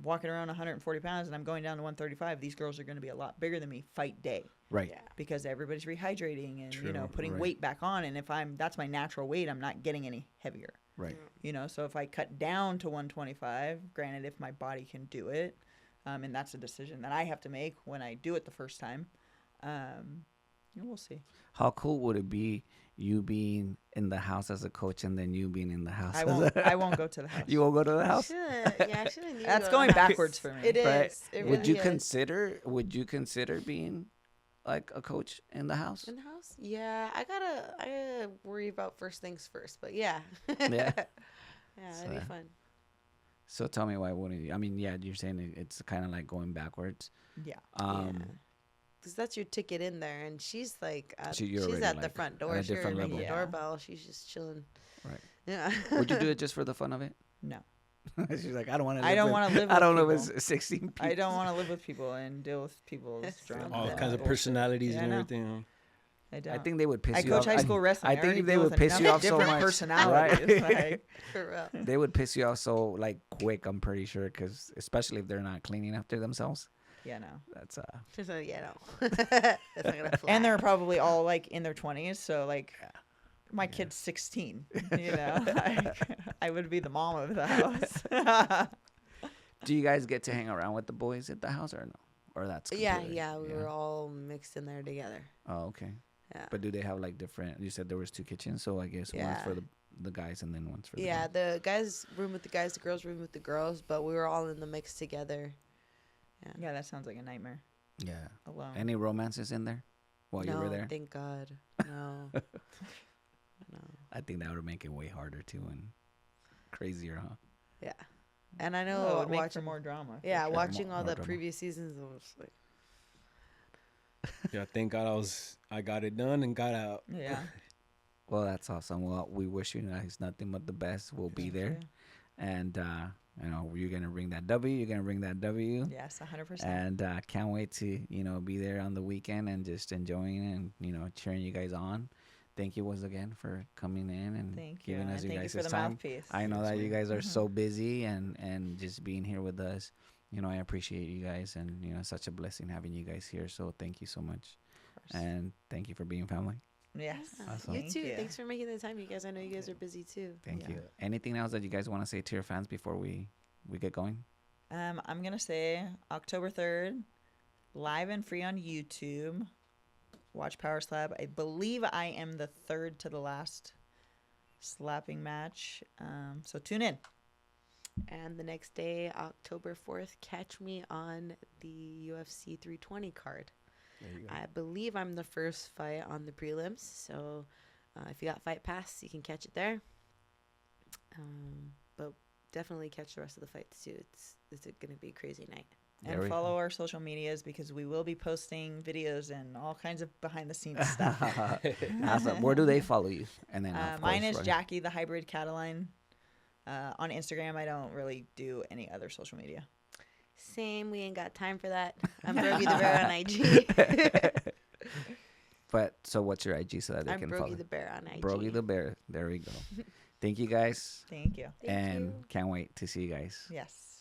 walking around 140 pounds and I'm going down to 135, these girls are going to be a lot bigger than me fight day
Right.
Yeah.
because everybody's rehydrating and
True,
putting
right.
weight back on. And if that's my natural weight, I'm not getting any heavier.
Right.
So if I cut down to 125, granted, if my body can do it, and that's a decision that I have to make when I do it the first time, we'll see.
How cool would it be you being in the house as a coach and then you being in the house?
I won't go to the house.
You won't go to the house?
I shouldn't need
That's
to
going
go to the house.
backwards for me.
It is.
Right.
It
Would
really
you
is.
consider being like a coach in the house?
In the house? Yeah, I gotta worry about first things first. But yeah.
Yeah.
Yeah, that'd be
So-
fun.
So tell me why wouldn't you? I mean, yeah, you're saying it's kind of like going backwards.
Yeah.
Because that's your ticket in there, and she's like,
You're
she's
already,
at the
like,
front
at
door.
a
She
different
already rang
level.
the
Yeah.
doorbell. She's just chilling.
Right.
Yeah.
Would you do it just for the fun of it?
No.
She's like, I don't want to.
I don't want to live
I
with
don't know
people.
if it's 16 people.
I don't want to live with people and deal with people's drama.
All
Yeah.
kinds of
Bullshit.
personalities
Yeah,
and
I know.
everything.
I don't.
I think they would piss
I
you
coach
off.
high school wrestling.
I think
already
they
deal
would
with
piss you
enough
off so
different
much.
personalities. Like,
For real.
They would piss you off so like quick. I'm pretty sure, because especially if they're not cleaning after themselves.
yeah, no.
That's
So, yeah, no. That's not gonna fly.
And they're probably all like in their 20s, so like my kid's 16. I would be the mom of the house.
Do you guys get to hang around with the boys at the house or no? Or that's
Yeah,
completely-
yeah, we were all mixed in there together.
Oh, okay.
Yeah.
But do they have like different? You said there was 2 kitchens, so I guess one's
Yeah.
for the guys and then one's for the
Yeah,
girls.
the guys' room with the guys, the girls' room with the girls, but we were all in the mix together.
Yeah, that sounds like a nightmare
Yeah.
alone.
Any romances in there while you
No,
were there?
thank God. No. No.
I think that would make it way harder too and crazier, huh?
Yeah. And I
Well,
know
it would make for
watching
more drama. for
yeah,
sure.
watching
More-
all
more
the
drama.
previous seasons, I was like,
Yeah, thank God I got it done and got out.
Yeah.
Well, that's awesome. Well, we wish you guys nothing but the best. We'll be
Thank
there,
you.
and you're gonna bring that W. You're gonna bring that W.
Yes, 100%.
And can't wait to be there on the weekend and just enjoying and cheering you guys on. Thank you once again for coming in and
Thank you.
giving
And
us you
thank you
guys
for
this
the
time.
mouthpiece.
I know
Yes,
that you
ma'am.
guys are so busy and just being here with us. I appreciate you guys, and such a blessing having you guys here. So thank you so much,
Of course.
and thank you for being family.
Yes.
yeah.
Awesome.
You
Thank
too.
you.
Thanks for making the time, you guys. I know you guys are busy too.
Thank
Yeah.
you. Anything else that you guys want to say to your fans before we get going?
I'm going to say October 3rd, live and free on YouTube. Watch Power Slap. I believe I am the third to the last slapping match. So tune in.
And the next day, October 4th, catch me on the UFC 320 card.
There you go.
I believe I'm the first fight on the prelims. So if you got Fight Pass, you can catch it there. But definitely catch the rest of the fights too. It's going to be a crazy night.
There
And
we
follow our social medias because we will be posting videos and all kinds of behind the scenes stuff.
Awesome. Where do they follow you? And then of
Mine
course,
is
right-
Jackie the Hybrid Cataline. On Instagram, I don't really do any other social media.
Same. We ain't got time for that. I'm Brogy the Bear on IG.
But so what's your IG so that they
I'm
can
Brogy
follow?
the Bear on IG.
Brogy the Bear. There we go. Thank you guys,
Thank you.
Thank
and
you.
can't wait to see you guys.
Yes.